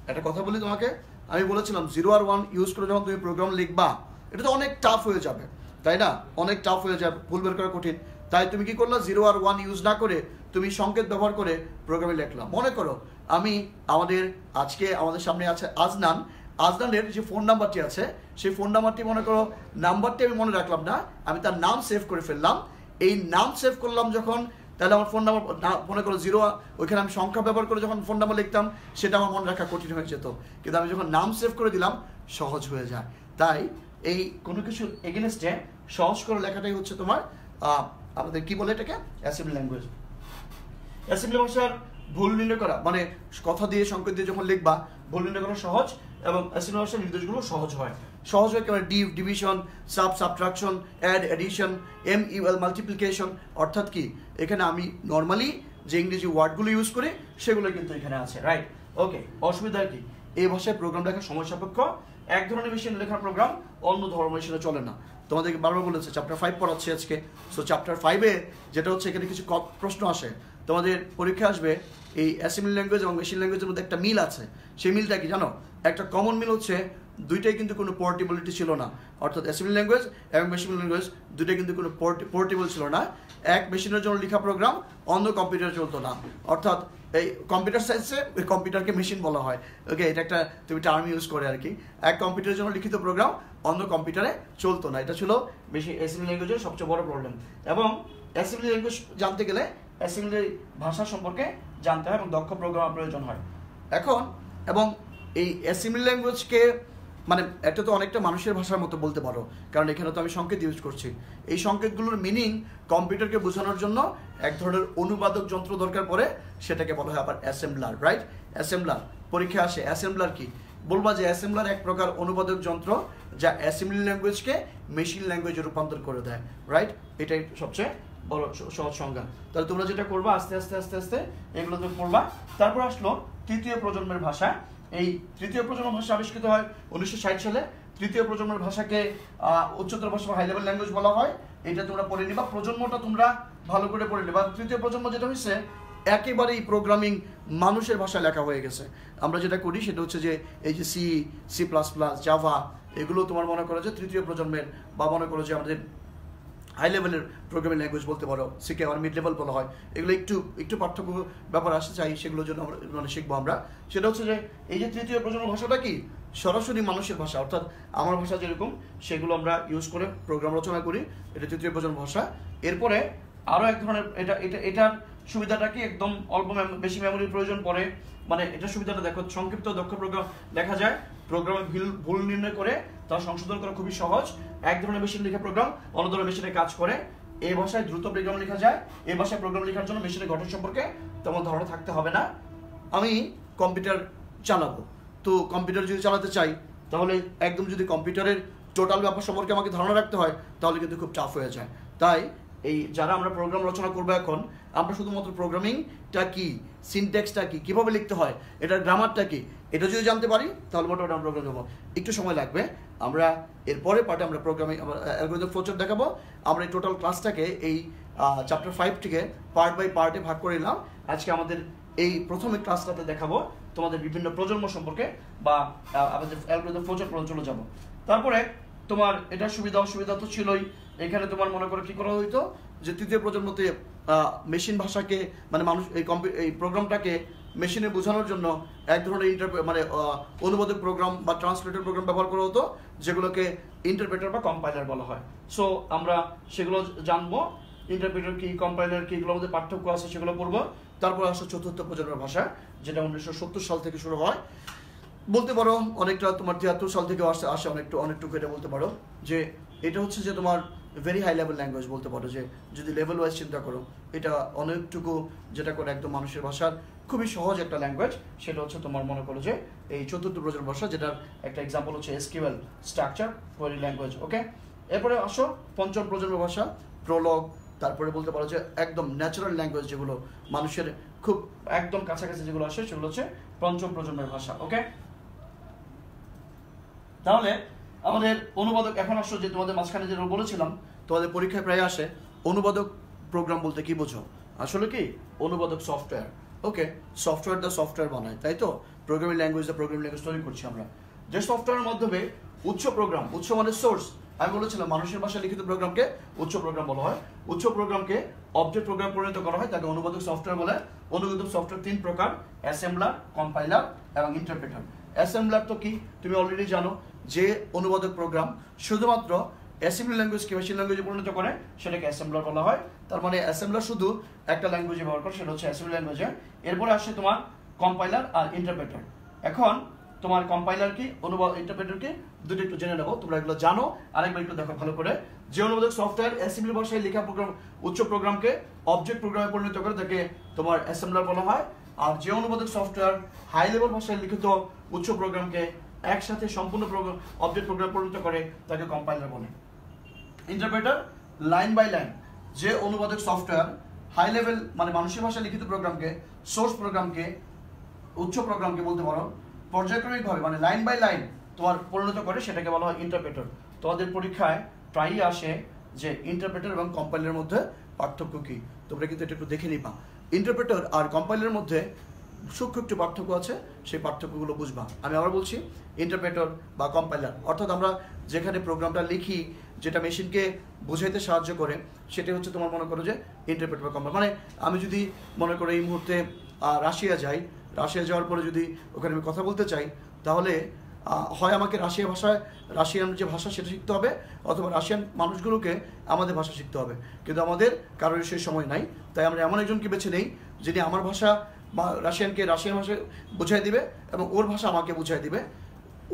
Speaker 1: একটা কথা বলি তোমাকে, আমি বলেছিলাম 0 আর 1 ইউজ করে যখন তুমি প্রোগ্রাম লিখবা, এটা তো অনেক টাফ হয়ে যাবে, তাই না? অনেক টাফ হয়ে যাবে, ভুল বের করা কঠিন। তাই তুমি কি করলা, 0 আর 1 ইউজ না করে তুমি সংকেত ব্যবহার করে প্রোগ্রামে লিখলাম। মনে করো আমি আজকে আমাদের সামনে আছে আজনানের যে ফোন নাম্বারটি আছে, সেই ফোন নাম্বারটি মনে করো নাম্বারটি আমি মনে রাখলাম না, আমি তার নাম সেভ করে ফেললাম। এই নাম সেভ করলাম যখন, তাহলে আমার ফোন নাম্বার মনে করো 0, ওইখানে আমি সংখ্যা ব্যবহার করে যখন ফোন নাম্বার লিখতাম সেটা আমার মনে রাখা কঠিন হয়ে যেত, কিন্তু আমি যখন নাম সেভ করে দিলাম সহজ হয়ে যায়। তাই এই কোনো কিছু এগেনস্টে সহজ করে লেখাটাই হচ্ছে তোমার আমাদের কি বলে এটাকে অ্যাসেম্বলি ল্যাঙ্গুয়েজ। অ্যাসেম্বলি ভাষার ভুল নির্ণয় করা মানে কথা দিয়ে সংকেত দিয়ে যখন লিখবা ভুল নির্ণয় করা সহজ, এবং অ্যাসেম্বলি ভাষার নির্দেশগুলো সহজ হয় কেমন division, subtraction, add, addition, MUL multiplication. অর্থাৎ কি এখানে আমি নর্মালি যে ইংরেজি ওয়ার্ডগুলো ইউজ করি সেগুলো কিন্তু এখানে আছে, রাইট? ওকে, অসুবিধা কি? এই ভাষায় প্রোগ্রাম লেখা সময় সাপেক্ষ। এক ধরনের মেশিনে লেখার প্রোগ্রাম অন্য ধরনের মেশিনে চলে না। তোমাদেরকে বারবার বলেছে চ্যাপ্টার 5 পড়াচ্ছি আজকে। সো চ্যাপ্টার 5-এ যেটা হচ্ছে এখানে কিছু প্রশ্ন আসে, তোমাদের পরীক্ষা আসবে এই অ্যাসেম্বলি ল্যাঙ্গুয়েজ এবং মেশিন ল্যাঙ্গুয়েজের মধ্যে একটা মিল আছে। সেই মিলটা কি জানো? একটা কমন মিল হচ্ছে দুইটাই কিন্তু কোনো পোর্টেবিলিটি ছিল না, অর্থাৎ অ্যাসেম্বলি ল্যাঙ্গুয়েজ এবং মেশিন ল্যাঙ্গুয়েজ দুইটাই কিন্তু কোনো পোর্টেবল ছিল না। এক মেশিনের জন্য লেখা প্রোগ্রাম অন্য কম্পিউটারে চলতো না, অর্থাৎ এই কম্পিউটার সায়েন্সে ওই কম্পিউটারকে মেশিন বলা হয়। ওকে, এটা একটা তুমি টার্ম ইউজ করে আর কি। এক কম্পিউটারের জন্য লিখিত প্রোগ্রাম অন্য কম্পিউটারে চলতো না, এটা ছিল অ্যাসেম্বলি ল্যাঙ্গুয়েজের সবচেয়ে বড় প্রবলেম। এবং অ্যাসেম্বলি ল্যাঙ্গুয়েজ জানতে গেলে অ্যাসেম্বলি ভাষা সম্পর্কে জানতে হয় এবং দক্ষ প্রোগ্রামার প্রয়োজন হয়। এখন এবং এই অ্যাসেম্বলি ল্যাঙ্গুয়েজকে মানে এটা তো অনেকটা মানুষের ভাষার মতো বলতে পারো, কারণ এখানে তো আমি সংকেত ইউজ করছি। এই সংকেতগুলোর মিনিং কম্পিউটারকে বোঝানোর জন্য এক ধরনের অনুবাদক যন্ত্র দরকার পড়ে, সেটাকে বলা হয় আবার অ্যাসেম্বলার, রাইট? অ্যাসেম্বলার পরীক্ষা আসে। অ্যাসেম্বলার কি? বলবা যে অ্যাসেম্বলার এক প্রকার অনুবাদক যন্ত্র যা অ্যাসেম্বলি ল্যাঙ্গুয়েজকে মেশিন ল্যাঙ্গুয়েজে রূপান্তর করে দেয়, রাইট? এটাই সবচেয়ে বড় সহজ সংজ্ঞা। তাহলে তোমরা যেটা করবা আস্তে আস্তে আস্তে আস্তে এগুলো তো পড়বা। তারপর আসলো তৃতীয় প্রজন্মের ভাষা। এই তৃতীয় প্রজন্মের ভাষা আবিষ্কৃত হয় 1960 সালে। তৃতীয় প্রজন্মের ভাষাকে উচ্চতর ভাষা বা হাই লেভেল ল্যাঙ্গুয়েজ বলা হয়। এটা তোমরা পড়ে নিবা, প্রজন্মটা তোমরা ভালো করে পড়ে নিবা। তৃতীয় প্রজন্ম যেটা হয়েছে একেবারেই প্রোগ্রামিং মানুষের ভাষায় লেখা হয়ে গেছে। আমরা যেটা করি সেটা হচ্ছে যে এই যে সি প্লাস প্লাস, জাভা, এগুলো তোমার মনে করো যে তৃতীয় প্রজন্মের, বা মনে করো যে আমাদের হাই লেভেলের প্রোগ্রামিং ল্যাঙ্গুয়েজ বলতে পারো, সিকে আবার মিড লেভেল বলা হয়। এগুলো একটু পার্থক্য ব্যাপার আসতে চাই, সেগুলোর জন্য আমরা মানে শিখবো আমরা। সেটা হচ্ছে যে এই যে তৃতীয় প্রজন্মের ভাষাটা কি সরাসরি মানুষের ভাষা, অর্থাৎ আমার ভাষা যেরকম সেগুলো আমরা ইউজ করে প্রোগ্রাম রচনা করি, এটা তৃতীয় প্রজন্মের ভাষা। এরপরে আরও এক ধরনের এটার সুবিধাটা কি একদম বেশি মেমোরির প্রয়োজন পড়ে। মানে এটা সুবিধাটা দেখো, সংক্ষিপ্ত দক্ষ প্রোগ্রাম লেখা যায়, প্রোগ্রামে ভুল নির্ণয় করে তা সংশোধন করা খুবই সহজ। এক ধরনের মেশিন লেখা প্রোগ্রাম অন্য ধরনের মেশিনে কাজ করে। এই ভাষায় দ্রুত প্রোগ্রাম লেখা যায়। এই ভাষায় প্রোগ্রাম লেখার জন্য মেশিনের গঠন সম্পর্কে তেমন ধারণা থাকতে হবে না। আমি কম্পিউটার চালাবো, তো কম্পিউটার যদি চালাতে চাই তাহলে একদম যদি কম্পিউটারের টোটাল ব্যাপার সম্পর্কে আমাকে ধারণা রাখতে হয় তাহলে কিন্তু খুব টাফ হয়ে যায়। তাই এই যারা আমরা প্রোগ্রাম রচনা করবো এখন, আমরা শুধুমাত্র প্রোগ্রামিংটা কি, সিনট্যাক্সটা কি, কীভাবে লিখতে হয়, এটার গ্রামারটা কি, এটা যদি জানতে পারি তাহলে মোটামুটি আমরা প্রোগ্রাম দেবো। একটু সময় লাগবে, আমরা এরপরে পার্টে আমরা প্রোগ্রামিং অ্যালগরিদম ফ্লোচার্ট দেখাবো। আমরা এই টোটাল ক্লাসটাকে এই চ্যাপ্টার 5 থেকে পার্ট বাই পার্টে ভাগ করে নিলাম। আজকে আমাদের এই প্রথমে ক্লাসটাতে দেখাবো তোমাদের বিভিন্ন প্রজন্ম সম্পর্কে, বা আমাদের অ্যালগরিদম ফ্লোচার্ট পর্যন্ত চলে যাবো। তারপরে তোমার এটার সুবিধা অসুবিধা তো ছিলই। এখানে তোমার মনে করো কি করা হইতো যে তৃতীয় প্রজন্মতে মেশিন ভাষাকে মানে মানুষ এই প্রোগ্রামটাকে মেশিনে বোঝানোর জন্য এক ধরনের অনুবাদক প্রোগ্রাম বা ট্রান্সলেটর প্রোগ্রাম ব্যবহার করা হতো, যেগুলোকে ইন্টারপ্রেটার বা কম্পাইলার বলা হয়। সো আমরা সেগুলো জানবো, ইন্টারপ্রেটার কি, কম্পাইলার কি, এগুলোর মধ্যে পার্থক্য আছে সেগুলো পড়বো। তারপর আসলে চতুর্থ প্রজন্মের ভাষা, যেটা 1970 সাল থেকে শুরু হয়, বলতে পারো অনেকটা তোমার 73 সাল থেকে আসে অনেকটুকু। এটা বলতে পারো যে এটা হচ্ছে যে তোমার ভেরি হাই লেভেল ল্যাঙ্গুয়েজ বলতে পারো, যে যদি লেভেল ওয়াইজ চিন্তা করো এটা অনেকটুকু যেটা করে একদম মানুষের ভাষার খুবই সহজ একটা ল্যাঙ্গুয়েজ। সেটা হচ্ছে তোমার মনে করো যে এই চতুর্থ প্রজন্ম ভাষা, যেটার একটা এক্সাম্পল হচ্ছে SQL স্ট্রাকচার কোয়েরি ল্যাঙ্গুয়েজ। ওকে, এরপরে আসো পঞ্চম প্রজন্ম ভাষা, প্রোলগ। তারপরে বলতে পারো যে একদম ন্যাচারাল ল্যাঙ্গুয়েজ, যেগুলো মানুষের খুব একদম কাছাকাছি যেগুলো আসে সেগুলো হচ্ছে পঞ্চম প্রজন্মের ভাষা। ওকে, তাহলে আমাদের অনুবাদক এখন আসো, যে তোমাদের মাঝখানে যেটা বলেছিলাম তোমাদের পরীক্ষায় প্রায় আসে, অনুবাদক প্রোগ্রাম বলতে কি বোঝো? আসলে কি অনুবাদক সফটওয়্যার। ওকে, সফটওয়্যার বানায়, তাই তো? প্রোগ্রামিং ল্যাঙ্গুয়েজ তৈরি করছি আমরা, যে সফটওয়্যারের মাধ্যমে উচ্চ মানে সোর্স, আমি বলেছিলাম মানুষের ভাষায় লিখিত প্রোগ্রামকে উচ্চ প্রোগ্রাম বলা হয়। উচ্চ প্রোগ্রামকে অবজেক্ট প্রোগ্রাম পরিণত করা হয়, তাকে অনুবাদক সফটওয়্যার বলে। অনুবাদক সফটওয়্যার 3 প্রকার: অ্যাসেম্বলার, কম্পাইলার এবং ইন্টারপ্রেটার। অ্যাসেম্বলার তো কি তুমি অলরেডি জানো, যে অনুবাদক প্রোগ্রাম শুধুমাত্র অ্যাসেম্বলি ল্যাঙ্গুয়েজকে মেশিন ল্যাঙ্গুয়েজে পরিণত করে সেটাকে অ্যাসেম্বলার বলা হয়। তার মানে অ্যাসেম্বলার শুধু একটা ল্যাঙ্গুয়েজে ব্যবহার করে, সেটা হচ্ছে অ্যাসেম্বলি ল্যাঙ্গুয়েজে। এরপরে আসে তোমার কম্পাইলার আর ইন্টারপ্রেটার। এখন তোমার কম্পাইলার কি, অনুবাদ, ইন্টারপ্রেটার কি, দুটো একটু জেনে নেবো। তোমরা এগুলো জানো, আরেকবার একটু দেখো ভালো করে। যে অনুবাদক সফটওয়্যার অ্যাসেম্বলি ভাষায় লেখা প্রোগ্রাম, উচ্চ প্রোগ্রামকে অবজেক্ট প্রোগ্রামে পরিণত করে তাকে তোমার অ্যাসেম্বলার বলা হয়। আর যে অনুবাদক সফটওয়্যার হাই লেভেল ভাষায় লিখিত উচ্চ প্রোগ্রামকে একসাথে সম্পূর্ণ প্রোগ্রাম অবজেক্ট প্রোগ্রাম পরিণত করে তাকে কম্পাইলার বলে। ইন্টারপ্রেটার লাইন বাই লাইন, যে অনুবাদক সফটওয়্যার হাই লেভেল মানে মানুষের ভাষায় লিখিত প্রোগ্রামকে, সোর্স প্রোগ্রামকে, উচ্চ প্রোগ্রামকে বলতে পারো, পর্যায়ক্রমিকভাবে মানে লাইন বাই লাইন তোমার পরিণত করে সেটাকে বলা হয় ইন্টারপ্রেটার। তোমাদের পরীক্ষায় প্রায়ই আসে যে ইন্টারপ্রেটার এবং কম্পাইলারের মধ্যে পার্থক্য কি, তোমরা কিন্তু এটা একটু দেখে নিবা। ইন্টারপ্রেটার আর কম্পাইলারের মধ্যে সূক্ষ্ম একটু পার্থক্য আছে, সেই পার্থক্যগুলো বুঝবা। আমি আবার বলছি, ইন্টারপ্রেটার বা কম্পাইলার অর্থাৎ আমরা যেখানে প্রোগ্রামটা লিখি, যেটা মেশিনকে বোঝাইতে সাহায্য করে, সেটা হচ্ছে তোমার মনে করো যে ইন্টারপ্রেটার বা কম্পাইলার। মানে আমি যদি মনে করো এই মুহূর্তে রাশিয়া যাই, রাশিয়া যাওয়ার পরে যদি ওখানে আমি কথা বলতে চাই, তাহলে হয় আমাকে রাশিয়ান যে ভাষা সেটা শিখতে হবে, অথবা রাশিয়ান মানুষগুলোকে আমাদের ভাষা শিখতে হবে। কিন্তু আমাদের কারোর সেই সময় নাই, তাই আমরা এমন একজনকে বেছে নেই যিনি আমার ভাষা বা রাশিয়ানকে রাশিয়ান ভাষা বুঝাই দিবে এবং ওর ভাষা আমাকে বুঝাই দিবে।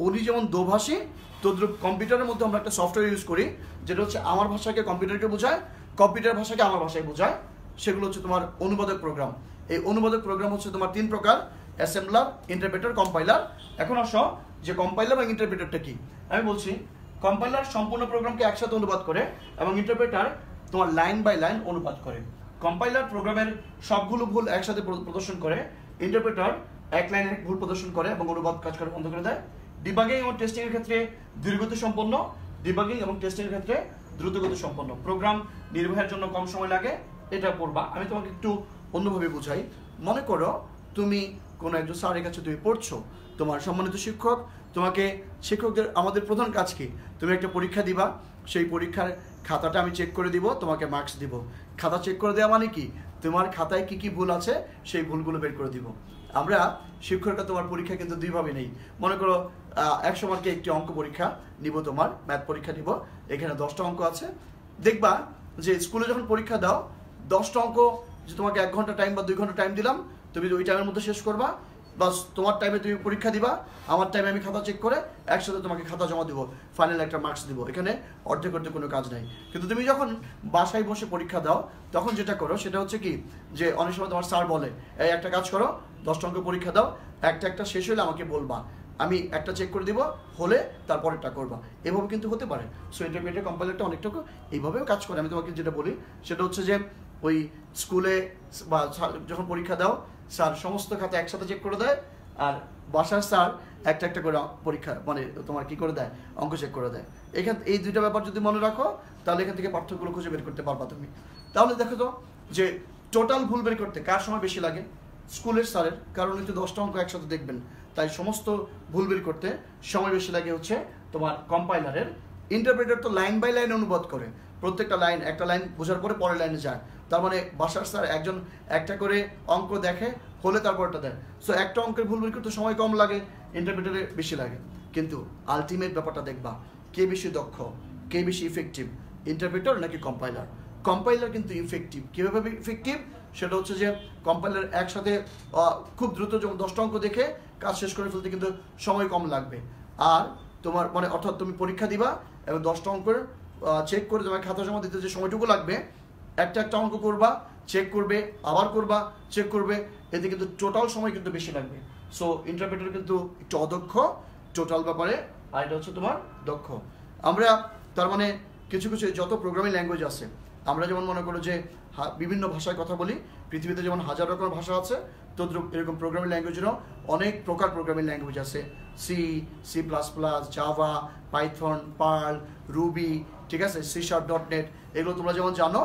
Speaker 1: উনি যেমন দোভাষী, তদ্রুপ কম্পিউটারের মধ্যে আমরা একটা সফটওয়্যার ইউজ করি যেটা হচ্ছে আমার ভাষাকে কম্পিউটারকে বোঝায়, কম্পিউটার ভাষাকে আমার ভাষায় বোঝায়। সেগুলো হচ্ছে তোমার অনুবাদক প্রোগ্রাম। এই অনুবাদক প্রোগ্রাম হচ্ছে তোমার 3 প্রকার: অ্যাসেম্বলার, ইন্টারপ্রেটার, কম্পাইলার। এখন আসো যে কম্পাইলার বা ইন্টারপ্রেটারটা কি। আমি বলছি, কম্পাইলার সম্পূর্ণ প্রোগ্রামকে একসাথে অনুবাদ করে এবং ইন্টারপ্রেটার তোমার লাইন বাই লাইন অনুবাদ করে। কম্পাইলার প্রোগ্রামের সবগুলো ভুল একসাথে প্রদর্শন করে, ইন্টারপ্রেটার এক লাইনের ভুল প্রদর্শন করে এবং অনুবাদ কাজ করে বন্ধ করে দেয়। ডিবাগিং এবং টেস্টিং এর ক্ষেত্রে ধীরগতি সম্পন্ন, ডিবাগিং এবং টেস্টিং এর ক্ষেত্রে দ্রুতগতি সম্পন্ন। প্রোগ্রাম নির্বাহের জন্য কম সময় লাগে, এটা পড়বা। আমি তোমাকে একটু অন্যভাবে বুঝাই। মনে করো তুমি কোনো একজন স্যারের কাছে তুমি পড়ছো, তোমার সম্মানিত শিক্ষক তোমাকে, শিক্ষকদের আমাদের প্রধান কাজ কি, তুমি একটা পরীক্ষা দিবা, সেই পরীক্ষার খাতাটা আমি চেক করে দিব, তোমাকে মার্কস দিব। খাতা চেক করে দেওয়া মানে কি, তোমার খাতায় কি কি ভুল আছে সেই ভুলগুলো বের করে দিব। আমরা শিক্ষকরা তোমার পরীক্ষা কিন্তু দুইভাবে নেই। মনে করো 100 মার্কে একটি অঙ্ক পরীক্ষা নিব, তোমার ম্যাথ পরীক্ষা নিব, এখানে 10টা অঙ্ক আছে। দেখবা যে স্কুলে যখন পরীক্ষা দাও, 10টা অঙ্ক যে তোমাকে 1 ঘন্টা টাইম বা 2 ঘন্টা টাইম দিলাম, তুমি ওই টাইমের মধ্যে শেষ করবা, বাস তোমার টাইমে তুমি পরীক্ষা দিবা, আমার টাইমে আমি খাতা চেক করে একসাথে তোমাকে খাতা জমা দিব, ফাইনাল একটা মার্কস দিব। এখানে অর্ধেক করতে কোনো কাজ নাই। কিন্তু তুমি যখন বাসায় বসে পরীক্ষা দাও, তখন যেটা করো সেটা হচ্ছে কি, যে অনেক সময় তোমার স্যার বলে, এই একটা কাজ করো, 10টা অঙ্ক পরীক্ষা দাও, একটা শেষ হলে আমাকে বলবা, আমি একটা চেক করে দিব, হলে তারপরেরটা করবা। এভাবে কিন্তু হতে পারে। সো ইন্টারপ্রেটার কম্পাইলারটা অনেকটুকু এইভাবেও কাজ করে। আমি তোমাকে যেটা বলি সেটা হচ্ছে যে ওই স্কুলে বা যখন পরীক্ষা দাও, স্যার সমস্ত খাতা একসাথে চেক করে দেয়, আর বাসার স্যার একটা করে পরীক্ষা মানে তোমার কি করে দেয়, অঙ্ক চেক করে দেয়। এই দুইটা ব্যাপার যদি মনে রাখো, তাহলে এখান থেকে পার্থক্যগুলো খুঁজে বের করতে পারবা তুমি। তাহলে দেখো তো যে টোটাল ভুল বের করতে কার সময় বেশি লাগে, স্কুলের স্যারের, কারণ হচ্ছে 10টা অঙ্ক একসাথে দেখবেন, তাই সমস্ত ভুল বের করতে সময় বেশি লাগে হচ্ছে তোমার কম্পাইলারের। ইন্টারপ্রেটার তো লাইন বাই লাইন অনুবাদ করে, প্রত্যেকটা লাইন, একটা লাইন বোঝার পরে পরের লাইনে যায়। তার মানে বাসার স্যার একজন একটা করে অঙ্ক দেখে, হলে তারপরটা দেয়। সো একটা অঙ্কের ভুল বের করতে সময় কম লাগে, ইন্টারপ্রেটারে বেশি লাগে। কিন্তু আলটিমেট ব্যাপারটা দেখবা, কে বেশি দক্ষ, কে বেশি ইফেক্টিভ, ইন্টারপ্রেটার নাকি কম্পাইলার। কম্পাইলার কিন্তু ইফেক্টিভ। কীভাবে ইফেক্টিভ, সেটা হচ্ছে যে কম্পাইলার একসাথে খুব দ্রুত যেমন 10টা অঙ্ক দেখে কাজ শেষ করে ফেলতে কিন্তু সময় কম লাগবে। আর তোমার মানে অর্থাৎ তুমি পরীক্ষা দিবা এবং 10টা অঙ্কের চেক করে তোমার খাতা জমা দিতে যে সময়টুকু লাগবে, একটা অঙ্ক করবা, চেক করবে, আবার করবা, চেক করবে, এতে কিন্তু টোটাল সময় কিন্তু বেশি লাগবে। সো ইন্টারপ্রেটার কিন্তু একটু অদক্ষ টোটাল ব্যাপারে, আর এটা হচ্ছে তোমার দক্ষ। আমরা তার মানে কিছু যত প্রোগ্রামিং ল্যাঙ্গুয়েজ আছে, আমরা যেমন মনে করো যে বিভিন্ন ভাষায় কথা বলি, পৃথিবীতে যেমন হাজার রকমের ভাষা আছে, তদ্রুপ এরকম প্রোগ্রামিং ল্যাঙ্গুয়েজেরও অনেক প্রকার প্রোগ্রামিং ল্যাঙ্গুয়েজ আছে। C, C++, Java, Python, Perl, Ruby, ঠিক আছে, C#.net, এগুলো তোমরা যেমন জানো,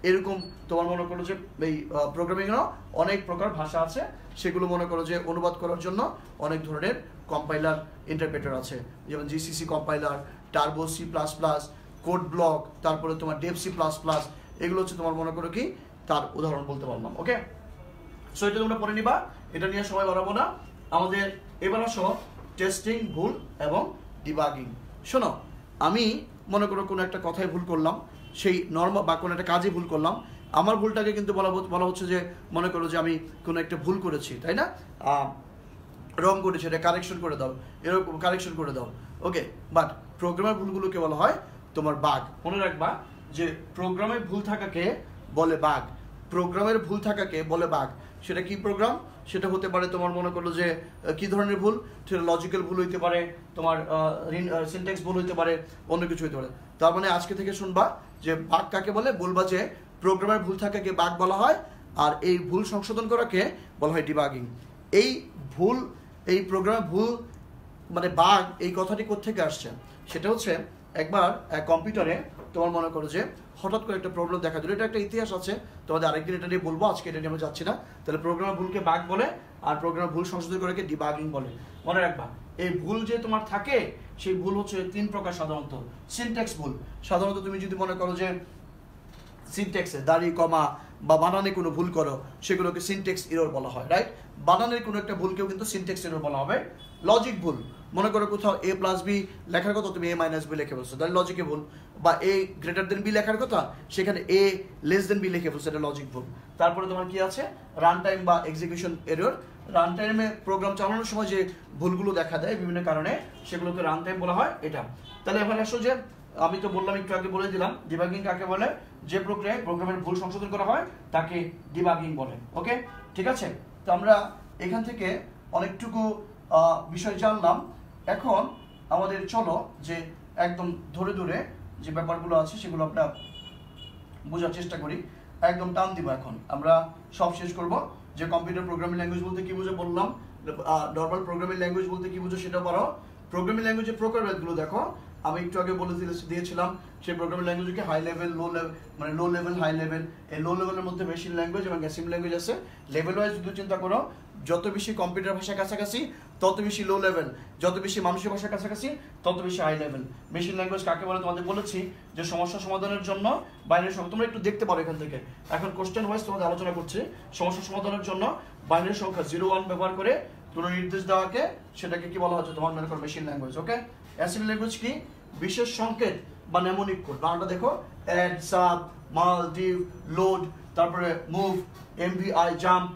Speaker 1: এরকম তোমার মনে করো যে এই প্রোগ্রামিংয়েরও অনেক প্রকার ভাষা আছে। সেগুলো মনে করো যে অনুবাদ করার জন্য অনেক ধরনের কম্পাইলার, ইন্টারপ্রেটার আছে, যেমন GCC compiler, turbo C++, code block, তারপরে তোমার ডেভ C++, এগুলো হচ্ছে তোমার মনে করো কি তার উদাহরণ বলতে পারলাম। ওকে, সো এটা তোমরা পড়ে নিবা, এটা নিয়ে সময় বাড়াবো না। আমাদের এবার আসো টেস্টিং, ভুল এবং ডিবাগিং। শোনো, আমি মনে করো কোনো একটা কথায় ভুল করলাম, সেই নর্মাল বা কোনো একটা কাজে ভুল করলাম, আমার ভুলটাকে কিন্তু বলা হচ্ছে যে মনে করো যে আমি কোনো একটা ভুল করেছি, তাই না, রং করেছি, এটা কারেকশন করে দাও, এরকম কারেকশন করে দাও, ওকে। বাট প্রোগ্রামের ভুলগুলোকে বলা হয় তোমার বাগ। মনে রাখবা যে প্রোগ্রামের ভুল থাকাকে বলে বাগ, প্রোগ্রামের ভুল থাকাকে বলে বাগ। সেটা কি প্রোগ্রাম? সেটা হতে পারে তোমার মনে করলো যে কি ধরনের ভুল, সেটা লজিক্যাল ভুল হইতে পারে, তোমার সিনট্যাক্স ভুল হইতে পারে, অন্য কিছু হইতে পারে। তার মানে আজকে থেকে শুনবা যে বাগ কাকে বলে, বলবা যে প্রোগ্রামের ভুল থাকাকে বাগ বলা হয়, আর এই ভুল সংশোধন করাকে বলা হয় ডিবাগিং। এই ভুল, এই প্রোগ্রামের ভুল মানে বাগ, এই কথাটি কোত্থেকে আসছে? সেটা হচ্ছে একবার কম্পিউটারে তোমার মনে করো যে হঠাৎ করে একটা প্রবলেম দেখা দিল। এটা একটা ইতিহাস আছে, তোমাদের আরেকদিন এটা নিয়ে বলবো, আজকে এটা নিয়ে আমরা যাচ্ছি না। তাহলে প্রোগ্রামের ভুলকে বাগ বলে, আর প্রোগ্রামের ভুল সংশোধন করাকে ডিবাগিং বলে। মনে রাখবা এই ভুল যে তোমার থাকে, সেই ভুল হচ্ছে 3 প্রকার সাধারণত। সিনট্যাক্স ভুল, সাধারণত তুমি যদি মনে করো যে সিনট্যাক্সে দাড়ি কমা বা বানানে কোনো ভুল করো, সেগুলোকে সিনট্যাক্স এরর বলা হয়, রাইট? বানানের কোনো একটা ভুলকেও কিন্তু সিনট্যাক্স এরর বলা হবে। লজিক ভুল, মনে করো কোথাও a + b লেখার কথা তুমি a - b লিখে বলছো, তাহলে লজিকে ভুল। বা a > b লেখার কথা, সেখানে a b লিখে বলছো, এটা লজিক ভুল। তারপরে তোমার কি আছে? রান টাইম বা এক্সিকিউশন এরর। রান টাইমে প্রোগ্রাম চালানোর সময় যে ভুলগুলো দেখা দেয় বিভিন্ন কারণে, সেগুলোকে রান টাইম বলা হয়, এটা। তাহলে এবার আসো যে আমি তো বললাম, একটু আগে বলে দিলাম, ডিবাগিং কাকে বলে? যে প্রক্রিয়ায় প্রোগ্রামের ভুল সংশোধন করা হয় তাকে ডিবাগিং বলে, ওকে? ঠিক আছে, তো আমরা এখান থেকে অনেকটুকু বিষয় জানলাম। এখন আমাদের চলো যে একদম ধরে ধরে যে ব্যাপারগুলো আছে সেগুলো আমরা বোঝার চেষ্টা করি। একদম টান দিব, এখন আমরা সব শেষ করব। যে কম্পিউটার প্রোগ্রামিং ল্যাঙ্গুয়েজ বলতে কি বুঝে বললাম, নর্মাল প্রোগ্রামিং ল্যাঙ্গুয়েজ বলতে কি বুঝো সেটা বলো। প্রোগ্রামিং ল্যাঙ্গুয়েজের প্রকারভেদগুলো দেখো, আমি একটু আগে বলে দিয়েছিলাম সেই প্রোগ্রামিং ল্যাঙ্গুয়েজকে হাই লেভেল, লো লেভেল, মানে লো লেভেল, হাই লেভেল। এই লো লেভেলের মধ্যে মেশিন ল্যাঙ্গুয়েজ এবং অ্যাসেম্বলি ল্যাঙ্গুয়েজ আছে। লেভেল ওয়াইজ যদি চিন্তা করো, যত বেশি কম্পিউটার ভাষা কাছাকাছি তত বেশি লো লেভেল, যত বেশি মানুষের ভাষা কাছাকাছি তত বেশি হাই লেভেল। মেশিন ল্যাঙ্গুয়েজ কাকে বলে তোমাদের বলেছি, যে সমস্যা সমাধানের জন্য বাইরের সংখ্যা, তোমরা একটু দেখতে পারো এখান থেকে, এখন কোশ্চেন ওয়াইজ তোমাদের আলোচনা করছি। সমস্যা সমাধানের জন্য বাইরের সংখ্যা 0, 1 ব্যবহার করে কোনো নির্দেশ দেওয়াকে, সেটাকে কি বলা হচ্ছে তোমার মনে করো মেশিন ল্যাঙ্গুয়েজ, ওকে? অ্যাসেম্বলি ল্যাঙ্গুয়েজ কি? বিশেষ সংকেত বা নেমোনিক কোড। বাংলাটা দেখো, অ্যাড, সাব, মাল, ডিভ, লোড, তারপরে মুভ, এমভিআই, জাম্প,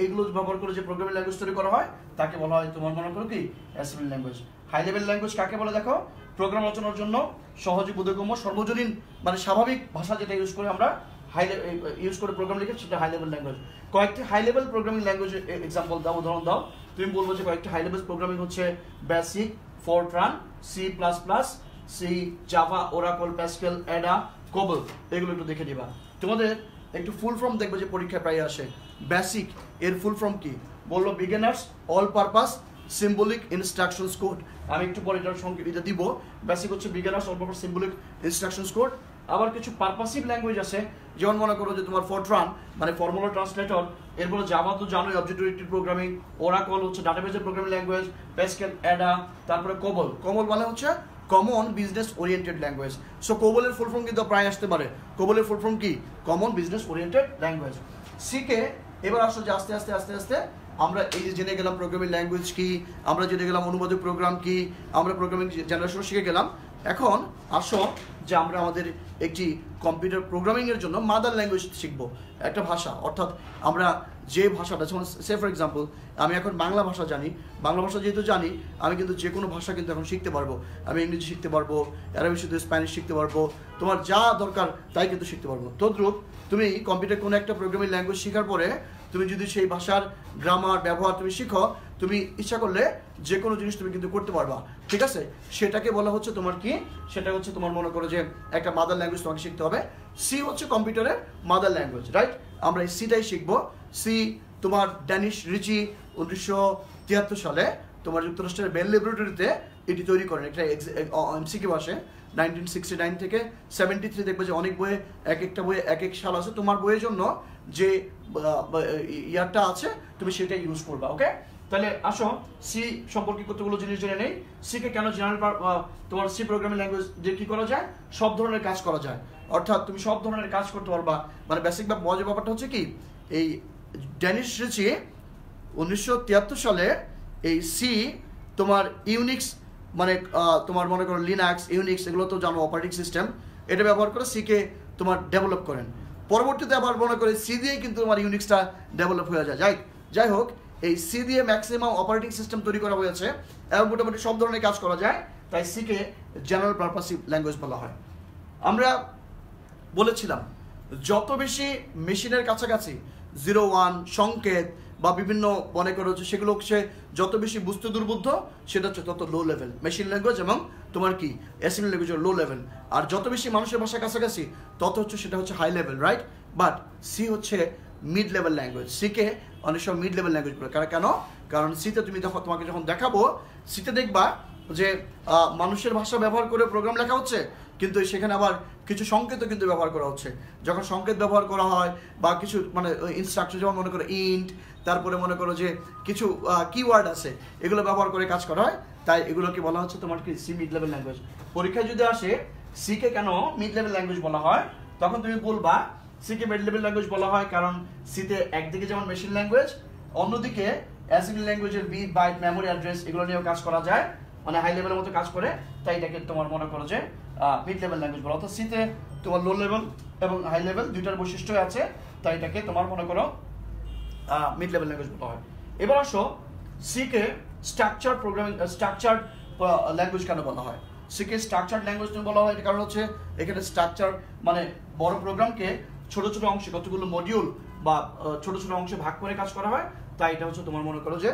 Speaker 1: এইগুলো ব্যবহার করে যে প্রোগ্রামিং ল্যাঙ্গুয়েজ তৈরি করা হয় তাকে বলা হয় তোমার মনে করো কি assembly language. High level language কাকে বলে দেখো? প্রোগ্রাম রচনার জন্য সহজে বোধগম্য, সর্বজনীন, মানে স্বাভাবিক ভাষা যেটা ইউজ করে আমরা ইউজ করে প্রোগ্রাম লিখে, সেটা হাই লেভেল ল্যাঙ্গুয়েজ। কয়েকটি high level programming language example দাও, উদাহরণ দাও। তুমি বলবো যে কয়েকটি হাই লেভেল প্রোগ্রামিং হচ্ছে BASIC, FORTRAN, C plus plus, C, Java, Oracle, Pascal, Ada, COBOL, এগুলো একটু দেখে দিবা। তোমাদের একটু ফুল ফর্ম দেখবে যে পরীক্ষায় প্রায় আসে। বেসিক এর ফুল ফর্ম কি? বললো beginners all purpose symbolic instructions code. আমি একটু পরে এটার সঙ্গে এটা দিব। বেসিক হচ্ছে beginners all purpose symbolic instructions code. আবার কিছু পারপাসিভ ল্যাঙ্গুয়েজ আছে, যেমন মনে করো যে তোমার ফরট্রান মানে ফর্মুলা ট্রান্সলেটর, এরপরে জাভা তো জানোই অবজেক্ট ওরিয়েন্টেড প্রোগ্রামিং, ওরাকল হচ্ছে ডাটাবেসের প্রোগ্রামিং ল্যাঙ্গুয়েজ, প্যাসকেল, অ্যাডা, তারপরে কোবল। কোবল মানে হচ্ছে common business oriented language. So কোবলের ফুল ফর্ম কিন্তু প্রায় আসতে পারে। কোবলের ফুল ফর্ম কি? Common business oriented language. সিকে এবার আসো যে আস্তে আস্তে আস্তে আস্তে আমরা এই যে জেনে গেলাম প্রোগ্রামিং ল্যাঙ্গুয়েজ কি, আমরা জেনে গেলাম অনুবাদক প্রোগ্রাম কি, আমরা প্রোগ্রামিং জেনারেশন শিখে গেলাম। এখন আসো যে আমরা আমাদের একটি কম্পিউটার প্রোগ্রামিংয়ের জন্য মাদার ল্যাঙ্গুয়েজ শিখবো, একটা ভাষা। অর্থাৎ আমরা যে ভাষাটা, যেমন সে ফর এক্সাম্পল আমি এখন বাংলা ভাষা জানি, বাংলা ভাষা যেহেতু জানি আমি কিন্তু যে কোনো ভাষা কিন্তু এখন শিখতে পারবো। আমি ইংরেজি শিখতে পারবো, অ্যারাবিক শুধু স্প্যানিশ শিখতে পারবো, তোমার যা দরকার তাই কিন্তু শিখতে পারবো। তদ্রূপ তুমি কম্পিউটার কোনো একটা প্রোগ্রামিং ল্যাঙ্গুয়েজ শেখার পরে তুমি যদি সেই ভাষার গ্রামার ব্যবহার তুমি শিখো, তুমি ইচ্ছা করলে যে কোনো জিনিস তুমি কিন্তু করতে পারবা, ঠিক আছে? সেটাকে বলা হচ্ছে তোমার কি? সেটা হচ্ছে তোমার মনে করো যে একটা মাদার ল্যাঙ্গুয়েজ তোমাকে শিখতে হবে। সি হচ্ছে কম্পিউটারের মাদার ল্যাঙ্গুয়েজ, রাইট? আমরা এই সিটাই শিখবো। সি তোমার ড্যানিশ রিচি 1973 সালে তোমার যুক্তরাষ্ট্রের বেল ল্যাবরেটরিতে এটি তৈরি করেন। একটা এমসিকিউ আসে 1969 থেকে 73, দেখবে যে অনেক বইয়ে এক একটা বইয়ে এক এক সাল আছে। তোমার বইয়ের জন্য যে ইয়ারটা আছে তুমি সেটাই ইউজ করবা, ওকে? তাহলে আসো সি সম্পর্কে কতগুলো জিনিস জেনে নেই। সিকে কেন জেনারেল তোমার সি প্রোগ্রামিং ল্যাঙ্গুয়েজ যে কি করা যায়, সব ধরনের কাজ করা যায়। অর্থাৎ তুমি সব ধরনের কাজ করতে পারবা। মানে বেসিক বা মজার ব্যাপারটা হচ্ছে কি, এই ড্যানিশ রিচি 1973 সালে এই সি তোমার ইউনিক্স মানে তোমার মনে করো লিনাক্স, ইউনিক্স, এগুলো তো জানো অপারেটিং সিস্টেম, এটা ব্যবহার করে সিকে তোমার ডেভেলপ করেন। পরবর্তীতে আবার মনে করে সি দিয়েই কিন্তু তোমার ইউনিক্সটা ডেভেলপ হয়ে যায়। যাই হোক, এই সি দিয়ে ম্যাক্সিমাম অপারেটিং সিস্টেম তৈরি করা হয়েছে এবং মোটামুটি সব ধরনের কাজ করা যায়, তাই সিকে জেনারেল পারপাসিভ ল্যাঙ্গুয়েজ বলা হয়। আমরা বলেছিলাম যত বেশি মেশিনের কাছাকাছি 0-1 সংকেত বা বিভিন্ন মনে করো যে সেগুলো হচ্ছে যত বেশি বুঝতে দুর্বুদ্ধ, সেটা হচ্ছে তত লো লেভেল মেশিন ল্যাঙ্গুয়েজ এবং তোমার কি অ্যাসেম্বলি ল্যাঙ্গুয়েজ লো লেভেল। আর যত বেশি মানুষের ভাষার কাছাকাছি তত হচ্ছে সেটা হচ্ছে high level, right? But C হচ্ছে মিড লেভেল ল্যাঙ্গুয়েজ। সিকে অনেক সময় মিড লেভেল ল্যাঙ্গুয়েজ বলে। কেন? কারণ সিতে তুমি তোমাকে যখন দেখাবো, সিতে দেখবা যে মানুষের ভাষা ব্যবহার করে প্রোগ্রাম লেখা হচ্ছে, কিন্তু সেখানে আবার কিছু সংকেতও কিন্তু ব্যবহার করা হচ্ছে। যখন সংকেত ব্যবহার করা হয় বা কিছু মানে ইনস্ট্রাকশন, যেমন মনে করো ইন্ট, তারপরে মনে করো যে কিছু কিওয়ার্ড আছে, এগুলো ব্যবহার করে কাজ করা হয়, তাই এগুলোকে বলা হচ্ছে তোমার কি সি মিড লেভেল ল্যাঙ্গুয়েজ। পরীক্ষায় যদি আসে সিকে কেন মিড লেভেল ল্যাঙ্গুয়েজ বলা হয়, তখন তুমি বলবা সিকে মিড লেভেল ল্যাঙ্গুয়েজ বলা হয় কারণ সিতে একদিকে যেমন মেশিন ল্যাঙ্গুয়েজ, অন্যদিকে অ্যাসেম্বলি ল্যাঙ্গুয়েজের বিট, বাইট, মেমোরি অ্যাড্রেস এগুলো নিয়েও কাজ করা যায়, মানে হাই লেভেলের মতো কাজ করে, তাই এটাকে তোমার মনে করো যে মিড লেভেল ল্যাঙ্গুয়েজ বলা। অর্থাৎ সিতে তোমার লো লেভেল এবং হাই লেভেল দুইটার বৈশিষ্ট্য আছে, তাই এটাকে তোমার মনে করো মিড লেভেল ল্যাঙ্গুয়েজ বলা হয়। এবার আসো সিকে স্ট্রাকচার প্রোগ্রামিং, স্ট্রাকচার ল্যাঙ্গুয়েজ কেন বলা হয়? সিকে স্ট্রাকচার ল্যাঙ্গুয়েজ বলা হয় কারণ হচ্ছে এখানে স্ট্রাকচার মানে বড় প্রোগ্রামকে ছোট ছোট অংশে, কতগুলো মডিউল বা ছোট ছোট অংশে ভাগ করে কাজ করা হয়, তাই এটা হচ্ছে তোমার মনে করো যে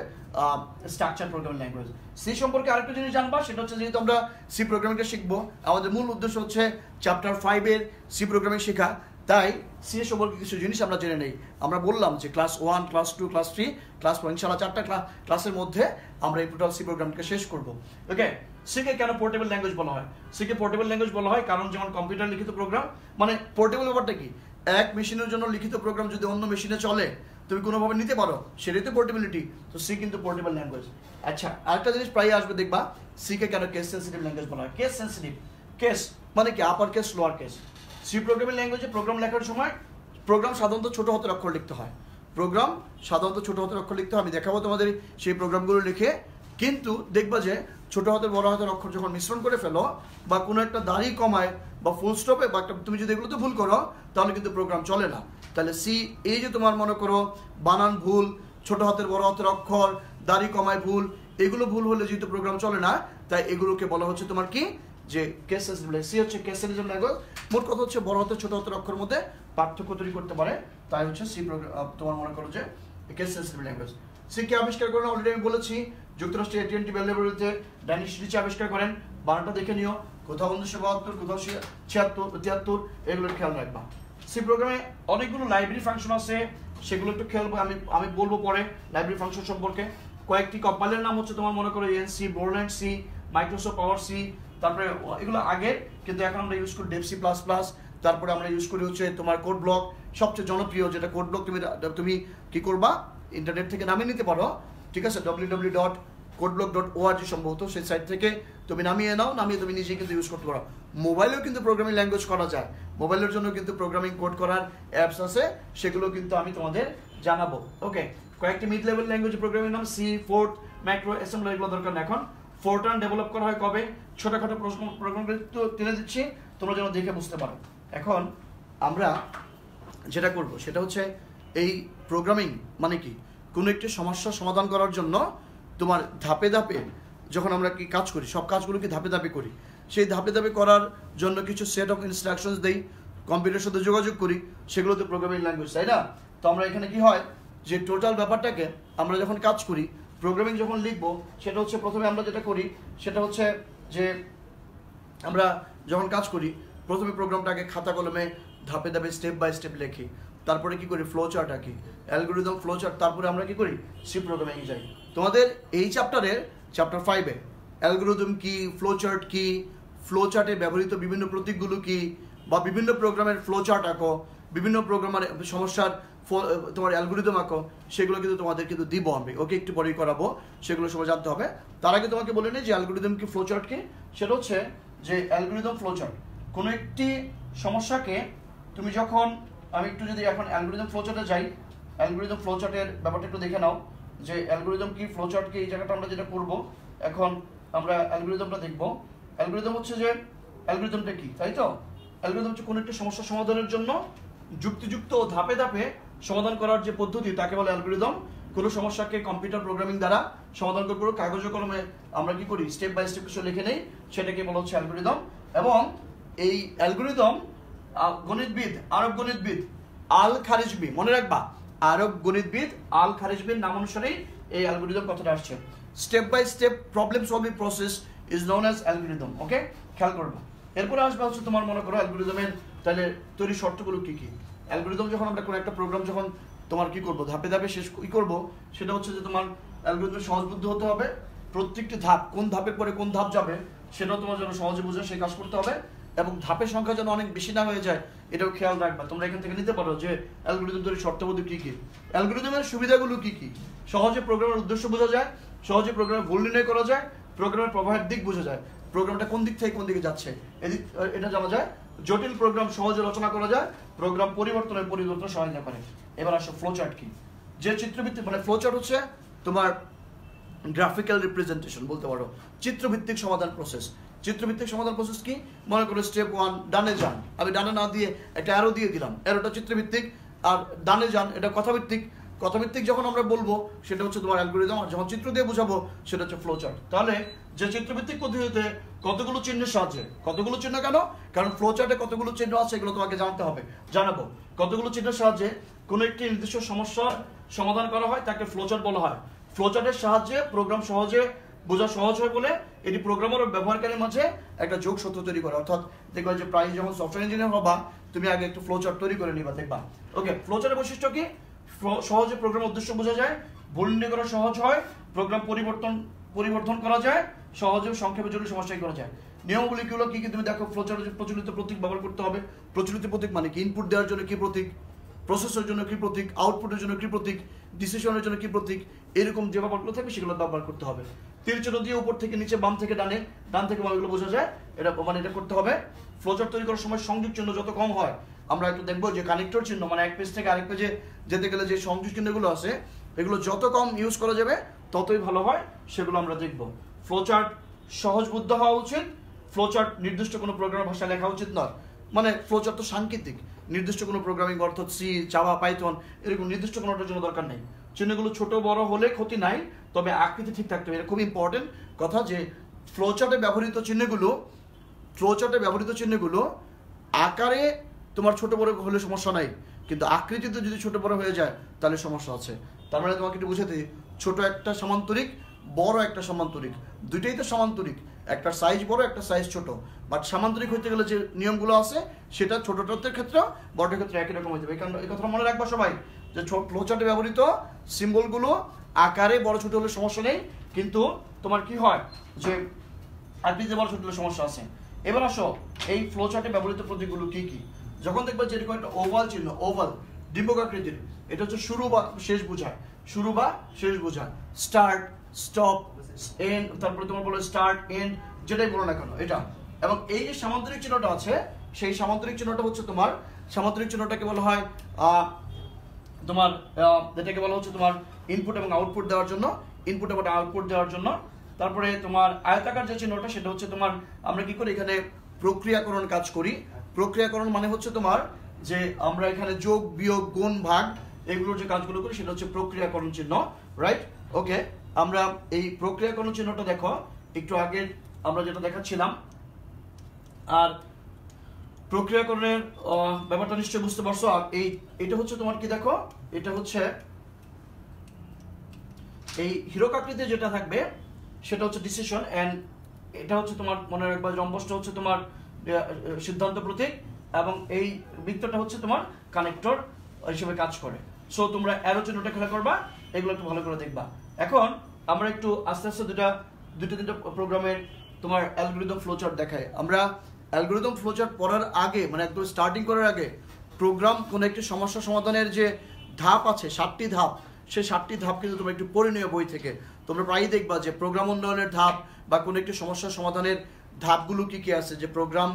Speaker 1: স্ট্রাকচার প্রোগ্রামিং ল্যাঙ্গুয়েজ। সি সম্পর্কে আরেকটা জিনিস জানবা, সেটা হচ্ছে যেহেতু আমরা সি প্রোগ্রামিংটা শিখবো, আমাদের মূল উদ্দেশ্য হচ্ছে চ্যাপ্টার 5-এর সি প্রোগ্রামিং শেখা, তাই সি এর সম্পর্কে কিছু জিনিস আমরা জেনে নেই। আমরা বললাম যে ক্লাস 1, ক্লাস 2, ক্লাস 3, ক্লাস 4, ইনশাআল্লাহ 4টা ক্লাসের মধ্যে আমরা এই টোটাল সি প্রোগ্রামকে শেষ করব। ওকে, সিকে কেন পোর্টেবল ল্যাঙ্গুয়েজ বলা হয়? সিকে পোর্টেবল ল্যাঙ্গুয়েজ বলা হয় কারণ যেমন কম্পিউটার লিখিত প্রোগ্রাম, মানে পোর্টেবল ব্যাপারটা কি, এক মেশিনের জন্য লিখিত প্রোগ্রাম যদি অন্য মেশিনে চলে তুমি কোনোভাবে নিতে পারো, সেটাই তো পোর্টেবিলিটি। তো সি কিন্তু পোর্টেবল ল্যাঙ্গুয়েজ। আচ্ছা, আরেকটা জিনিস প্রায় আসবে দেখবা, সিকে কেন কেস সেন্সিটিভ ল্যাঙ্গুয়েজ বলা হয়? কেস সেন্সিটিভ, কেস মানে কি upper case, lower case. C programming ল্যাঙ্গুয়েজে প্রোগ্রাম লেখার সময় প্রোগ্রাম সাধারণত ছোট হাতের অক্ষর লিখতে হয়, প্রোগ্রাম সাধারণত ছোট হাতের অক্ষর লিখতে হয়। আমি দেখাবো তোমাদের সেই প্রোগ্রামগুলো লিখে, কিন্তু দেখবা যে ছোট হাতের বড় হাতের অক্ষর যখন মিশ্রণ করে ফেলো বা কোনো একটা দাড়ি কমায় বা ফুল স্টপে বা একটা তুমি যদি এগুলোতে ভুল করো, তাহলে কিন্তু প্রোগ্রাম চলে না। তাহলে সি, এই যে তোমার মনে করো বানান ভুল, ছোট হাতের বড় হাতের অক্ষর, দাড়ি কমায় ভুল, এগুলো ভুল হলে যেহেতু প্রোগ্রাম চলে না, তাই এগুলোকে বলা হচ্ছে তোমার কি যে কেস সেন্সিটিভ। সি হচ্ছে কেস সেন্সিটিভ ল্যাঙ্গুয়েজ। মোট কথা হচ্ছে বড় হাতের ছোট হাতের অক্ষরের মধ্যে পার্থক্য তৈরি করতে পারে, তাই হচ্ছে সি তোমার মনে করো যে case sensitive language. C K আবিষ্কার করেন অলরেডি আমি বলেছি, যুক্তরাষ্ট্রের AT&T বেল ল্যাবরেটরিতে ড্যানিশ রিচ আবিষ্কার করেন। বানানটা দেখে নিও, কোথাও 1972, কোথাও 76, এগুলোর খেয়াল রাখবা। সি প্রোগ্রামে অনেকগুলো লাইব্রেরি ফাংশন আছে, সেগুলো একটু খেয়াল আমি বলবো পরে লাইব্রেরি ফাংশন সম্পর্কে। কয়েকটি কম্পাইলার নাম হচ্ছে তোমার মনে করো ANSI, Borland C, Microsoft power C, তারপরে এগুলো আগের, কিন্তু এখন আমরা ইউজ করি ডেভ সি প্লাস প্লাস, তারপরে আমরা ইউজ করি হচ্ছে তোমার কোড ব্লক, সবচেয়ে জনপ্রিয় যেটা কোড ব্লক। তুমি কি করবা, ইন্টারনেট থেকে নামিয়ে নিতে পারো, ঠিক আছে, www.codeblock.org সম্ভবত, সেই সাইট থেকে তুমি নামিয়ে নাও, নামিয়ে তুমি নিজেই কিন্তু ইউজ করতে পারো। মোবাইলেও কিন্তু প্রোগ্রামিং ল্যাঙ্গুয়েজ করা যায়, মোবাইলের জন্য কিন্তু প্রোগ্রামিং কোড করার অ্যাপস আছে, সেগুলো কিন্তু আমি তোমাদের জানাবো। ওকে, কয়েকটি মিড লেভেল ল্যাঙ্গুয়েজ প্রোগ্রামিং নাম সি, ফোর্ট, ম্যাক্রো, অ্যাসেম্বলি, এগুলো দরকার না এখন। ফোরট্রান ডেভেলপ করা হয় কবে? ছোটখাটো প্রোগ্রামগুলো তো টেনে দিচ্ছি, তোমরা যেন দেখে বুঝতে পারো। এখন আমরা যেটা করব সেটা হচ্ছে এই প্রোগ্রামিং মানে কি, কোনো একটি সমস্যার সমাধান করার জন্য তোমার ধাপে ধাপে যখন আমরা কি কাজ করি, সব কাজগুলোকে ধাপে ধাপে করি, সেই ধাপে ধাপে করার জন্য কিছু সেট অফ ইনস্ট্রাকশনস দেই, কম্পিউটারের সাথে যোগাযোগ করি, সেগুলো তো প্রোগ্রামিং ল্যাঙ্গুয়েজ, তাই না? তো আমরা এখানে কি হয় যে টোটাল ব্যাপারটাকে আমরা যখন কাজ করি, প্রোগ্রামিং যখন লিখবো, সেটা হচ্ছে প্রথমে আমরা যেটা করি সেটা হচ্ছে যে আমরা যখন কাজ করি প্রথমে প্রোগ্রামটাকে খাতা কলমে ধাপে ধাপে স্টেপ বাই স্টেপ লিখি, তারপরে কি করি ফ্লো চার্ট আঁকি, অ্যালগরিদম ফ্লো চার্ট, তারপরে আমরা কি করি সি প্রোগ্রামিং যাই। তোমাদের এই চ্যাপ্টার 5-এ অ্যালগরিদম কি, ফ্লো চার্ট কি, ফ্লো চার্টে ব্যবহৃত বিভিন্ন প্রতীকগুলো কি, বা বিভিন্ন প্রোগ্রামের ফ্লো চার্ট আঁকো, বিভিন্ন প্রোগ্রামের সমস্যার তোমার অ্যালগরিদম আঁকো, সেগুলো কিন্তু তোমাদের কিন্তু দিব আমি, ওকে, একটু পরেই করাবো, সেগুলো সবাই জানতে হবে। তার আগে তোমাকে বলে নিই যে অ্যালগরিদম কি, ফ্লো চার্ট কি। সেটা হচ্ছে যে অ্যালগরিদম ফ্লো চার্ট, কোনো একটি সমস্যাকে তুমি যখন, আমি একটু যদি এখন অ্যালগরিদম ফ্লো চার্টে যাই, অ্যালগরিদম ফ্লো চার্টের ব্যাপারটা একটু দেখে নাও যে অ্যালগরিদম কি, ফ্লো চার্ট কি। এই জায়গাটা আমরা যেটা করবো এখন, আমরা অ্যালগরিদমটা দেখব। অ্যালগরিদম হচ্ছে যে অ্যালগরিদমটা কি, তাই তো? অ্যালগরিদম হচ্ছে কোনো একটা সমস্যা সমাধানের জন্য যুক্তিযুক্ত ও ধাপে ধাপে সমাধান করার যে পদ্ধতি তাকে বলে অ্যালগরিদম। কোনো সমস্যাকে কম্পিউটার প্রোগ্রামিং দ্বারা সমাধান করবো, কাগজ কলমে আমরা কি করি স্টেপ বাই স্টেপ কিছু লিখে নেই, সেটাকে বলা হচ্ছে অ্যালগরিদম। এবং এই অ্যালগরিদম গণিতবিদ, আরব গণিতবিদ আল খারিজমি, মনে রাখবা আরব গণিতবিদ আল খারিজমির নাম অনুসারেই এই অ্যালগরিদম কথাটা আসছে। Step by step problem solving process is known as algorithm. Okay, খেয়াল করবা। এরপরে আসবে হচ্ছে তোমার মনে করো অ্যালগরিদমের তাহলে তৈরি শর্তগুলো কি কি। অ্যালগরিদম যখন আমরা কোনো একটা প্রোগ্রাম যখন তোমার কি করব ধাপে ধাপে শেষ কি করব, সেটা হচ্ছে যে তোমার অ্যালগরিদম সহজবুদ্ধ হতে হবে। প্রত্যেকটি ধাপ কোন ধাপের পরে কোন ধাপ যাবে সেটাও তোমার যেন সহজে বুঝে সেই কাজ করতে হবে, এবং ধাপের সংখ্যা যেন অনেক বেশি না হয়ে যায় এটাও খেয়াল রাখবা। তোমরা এখান থেকে নিতে পারো যে অ্যালগরিদম তৈরি শর্তাবলী কি কি, অ্যালগরিদমের সুবিধাগুলো কি কি। সহজে প্রোগ্রামের উদ্দেশ্য বোঝা যায়, সহজে প্রোগ্রামের ভুল নির্ণয় করা যায়, প্রোগ্রামের প্রবাহের দিক বোঝা যায়, প্রোগ্রামটা কোন দিক থেকে কোন দিকে যাচ্ছে এদিক এটা জানা যায়, জটিল প্রোগ্রাম সহজে রচনা করা যায়, প্রোগ্রাম পরিবর্তন সহায়তা করে। এবার আসো ফ্লোচার্ট কি। যে চিত্রভিত্তিক মানে ফ্লোচার্ট হচ্ছে তোমার গ্রাফিক্যাল রিপ্রেজেন্টেশন বলতে পারো, চিত্রভিত্তিক সমাধান প্রসেস। চিত্রভিত্তিক সমাধান প্রসেস কি, মনে করো স্টেপ 1 ডানে যান, আমি ডানে না দিয়ে একটা অ্যারো দিয়ে দিলাম, অ্যারোটা চিত্রভিত্তিক। আর ডানে যান এটা কথাভিত্তিক, কথাভিত্তিক যখন আমরা বলবো সেটা হচ্ছে তোমার অ্যালগরিদম, আর যখন চিত্র দিয়ে বোঝাবো সেটা হচ্ছে ফ্লোচার্ট। তাহলে যে চিত্রভিত্তিক পদ্ধতিতে কতগুলো চিহ্নের সাহায্যে, কতগুলো চিহ্ন কেন, কারণ ফ্লোচার্টে কতগুলো চিহ্ন আছে এগুলো তোমাকে জানতে হবে, জানাবো। কতগুলো চিহ্নের সাহায্যে কোনো একটি নির্দিষ্ট সমস্যার সমাধান করা হয় তাকে ফ্লোচার্ট বলা হয়। ফ্লোচার্টের সাহায্যে প্রোগ্রাম সহজে বোঝা সহজ হয় বলে এটি প্রোগ্রামার ও ব্যবহারকারীর মাঝে একটা যোগসূত্র তৈরি করে। অর্থাৎ দেখবা যে প্রায় যখন সফটওয়্যার ইঞ্জিনিয়ার হবা তুমি আগে একটু ফ্লোচার্ট তৈরি করে নিবা, দেখবা। ওকে, ফ্লোচার্টের বৈশিষ্ট্য কি, সহজে প্রোগ্রামের উদ্দেশ্য বোঝা যায়, ভুল নির্ণয় করা সহজ হয়, প্রোগ্রাম পরিবর্তন করা যায়, সহজে সংক্ষেপে জটিল সমস্যাই করা যায়। নিয়মগুলিগুলো কি কি তুমি দেখো, ফ্লোচার্টে প্রচলিত প্রতীক ব্যবহার করতে হবে। প্রচলিত প্রতীক মানে কি, ইনপুট দেওয়ার জন্য কি প্রতীক, প্রসেসের জন্য কি প্রতীক, আউটপুটের জন্য কি প্রতীক, ডিসিশনের জন্য কি প্রতীক, এরকম যে ব্যাপারগুলো থাকবে সেগুলো ব্যবহার করতে হবে। তীর চিহ্ন দিয়ে উপর থেকে নিচে, বাম থেকে ডানে, ডান থেকে বাম এগুলো বোঝা যায়, এটা মানে এটা করতে হবে। ফ্লোচার্ট তৈরি করার সময় সংযোগ চিহ্ন যত কম হয়, আমরা একটু দেখবো যে কানেক্টর চিহ্ন মানে এক পেজ থেকে আরেক পেজে যেতে গেলে যে সংযোগ চিহ্নগুলো আছে এগুলো যত কম ইউজ করা যাবে ততই ভালো হয়, সেগুলো আমরা দেখব। ফ্লোচার্ট সহজবুদ্ধ হওয়া উচিত, ফ্লোচার্ট নির্দিষ্ট কোনো প্রোগ্রামের ভাষায় লেখা উচিত নয়। মানে ফ্লোচার্ট তো সাংকেতিক, নির্দিষ্ট কোনো প্রোগ্রামিং অর্থাৎ সি, জাভা, পাইথন এরকম নির্দিষ্ট কোনোটার জন্য দরকার নেই। চিহ্নগুলো ছোট বড় হলে ক্ষতি নাই, তবে আকৃতি ঠিক থাকতে হবে। এটা খুব ইম্পর্টেন্ট কথা যে ফ্লোচার্টে ব্যবহৃত চিহ্নগুলো আকারে তোমার ছোট বড় হলে সমস্যা নাই, কিন্তু আকৃতিতে যদি ছোট বড় হয়ে যায় তাহলে সমস্যা আছে। তার মানে তোমাকে একটু বুঝাতে, ছোট একটা সমান্তরিক, বড় একটা সমান্তরিক, দুইটাই তো সমান্তরিক, একটা সাইজ বড় একটা সাইজ ছোট, বাট সামান্তরিক হইতে গেলে যে নিয়মগুলো আছে সেটা ছোটটার ক্ষেত্রে বড়টার ক্ষেত্রে একই রকম হয়ে যাবে। এই কথা মনে রাখবা সবাই যে ফ্লোচার্টে ব্যবহৃত সিম্বলগুলো আকারে বড় ছোট হলে সমস্যা নেই, কিন্তু তোমার কি হয় যে আকৃতিতে বড় ছোট হলে সমস্যা আছে। এবার আসো এই ফ্লোচার্টে ব্যবহৃত প্রতীকগুলো কি কি। যখন দেখবা যে এরকম একটা ওভাল চিহ্ন, ওভাল ডিম্বকাকৃতির, এটা হচ্ছে শুরু বা শেষ বোঝায়, শুরু বা শেষ বোঝায়। স্টার্ট, স্টপ, এন্ড, তারপরে তোমার বলো স্টার্ট, এন্ড, যেটাই বলো না কেন এটা। এবং এই যে সামান্তরিক চিহ্নটা আছে সেই সামান্তরিক চিহ্নটা হচ্ছে তোমার, সামান্তরিক চিহ্নটাকে বলা হয় তোমার যেটাকে বলা হচ্ছে তোমার ইনপুট এবং আউটপুট দেওয়ার জন্য, ইনপুট এবং আউটপুট দেওয়ার জন্য। তারপরে তোমার আয়তাকার যে চিহ্নটা সেটা হচ্ছে তোমার, আমরা কি করি এখানে প্রক্রিয়াকরণ কাজ করি। প্রক্রিয়াকরণ মানে হচ্ছে তোমার যে আমরা এখানে যোগ, বিয়োগ, গুণ, ভাগ এগুলোর যে কাজগুলো করি সেটা হচ্ছে প্রক্রিয়াকরণ চিহ্ন, রাইট? ওকে, আমরা এই প্রক্রিয়াকরণ চিহ্নটা দেখো একটু আগে আমরা যেটা দেখাচ্ছিলাম। আর প্রক্রিয়াকরণের ব্যাপারটা নিশ্চয়ই বুঝতে পারছো। আর এটা হচ্ছে তোমার কি দেখো, এটা হচ্ছে এই হিরক আকৃতি যেটা থাকবে সেটা হচ্ছে ডিসিশন, এন্ড এটা হচ্ছে তোমার মনে রাখবা রম্বসটা হচ্ছে তোমার সিদ্ধান্ত প্রতীক, এবং এই বৃত্তটা হচ্ছে তোমার কানেক্টর হিসেবে কাজ করে। সো তোমরা অ্যারো চিহ্নটা খেলা করবা, এগুলো একটু ভালো করে দেখবা। এখন আমরা একটু আস্তে আস্তে দুটো প্রোগ্রামের তোমার অ্যালগরিদম ফ্লোচার্ট দেখাই। আমরা অ্যালগরিদম ফ্লোচার্ট পড়ার আগে মানে একদম স্টার্টিং করার আগে প্রোগ্রাম কোনো একটি সমস্যা সমাধানের যে ধাপ আছে 7টি ধাপ, সেই 7টি ধাপ কিন্তু তোমরা একটু পড়ে নিও বই থেকে। তোমরা প্রায়ই দেখবা যে প্রোগ্রাম উন্নয়নের ধাপ বা কোনো একটি সমস্যা সমাধানের ধাপগুলো কি কি আছে, যে প্রোগ্রাম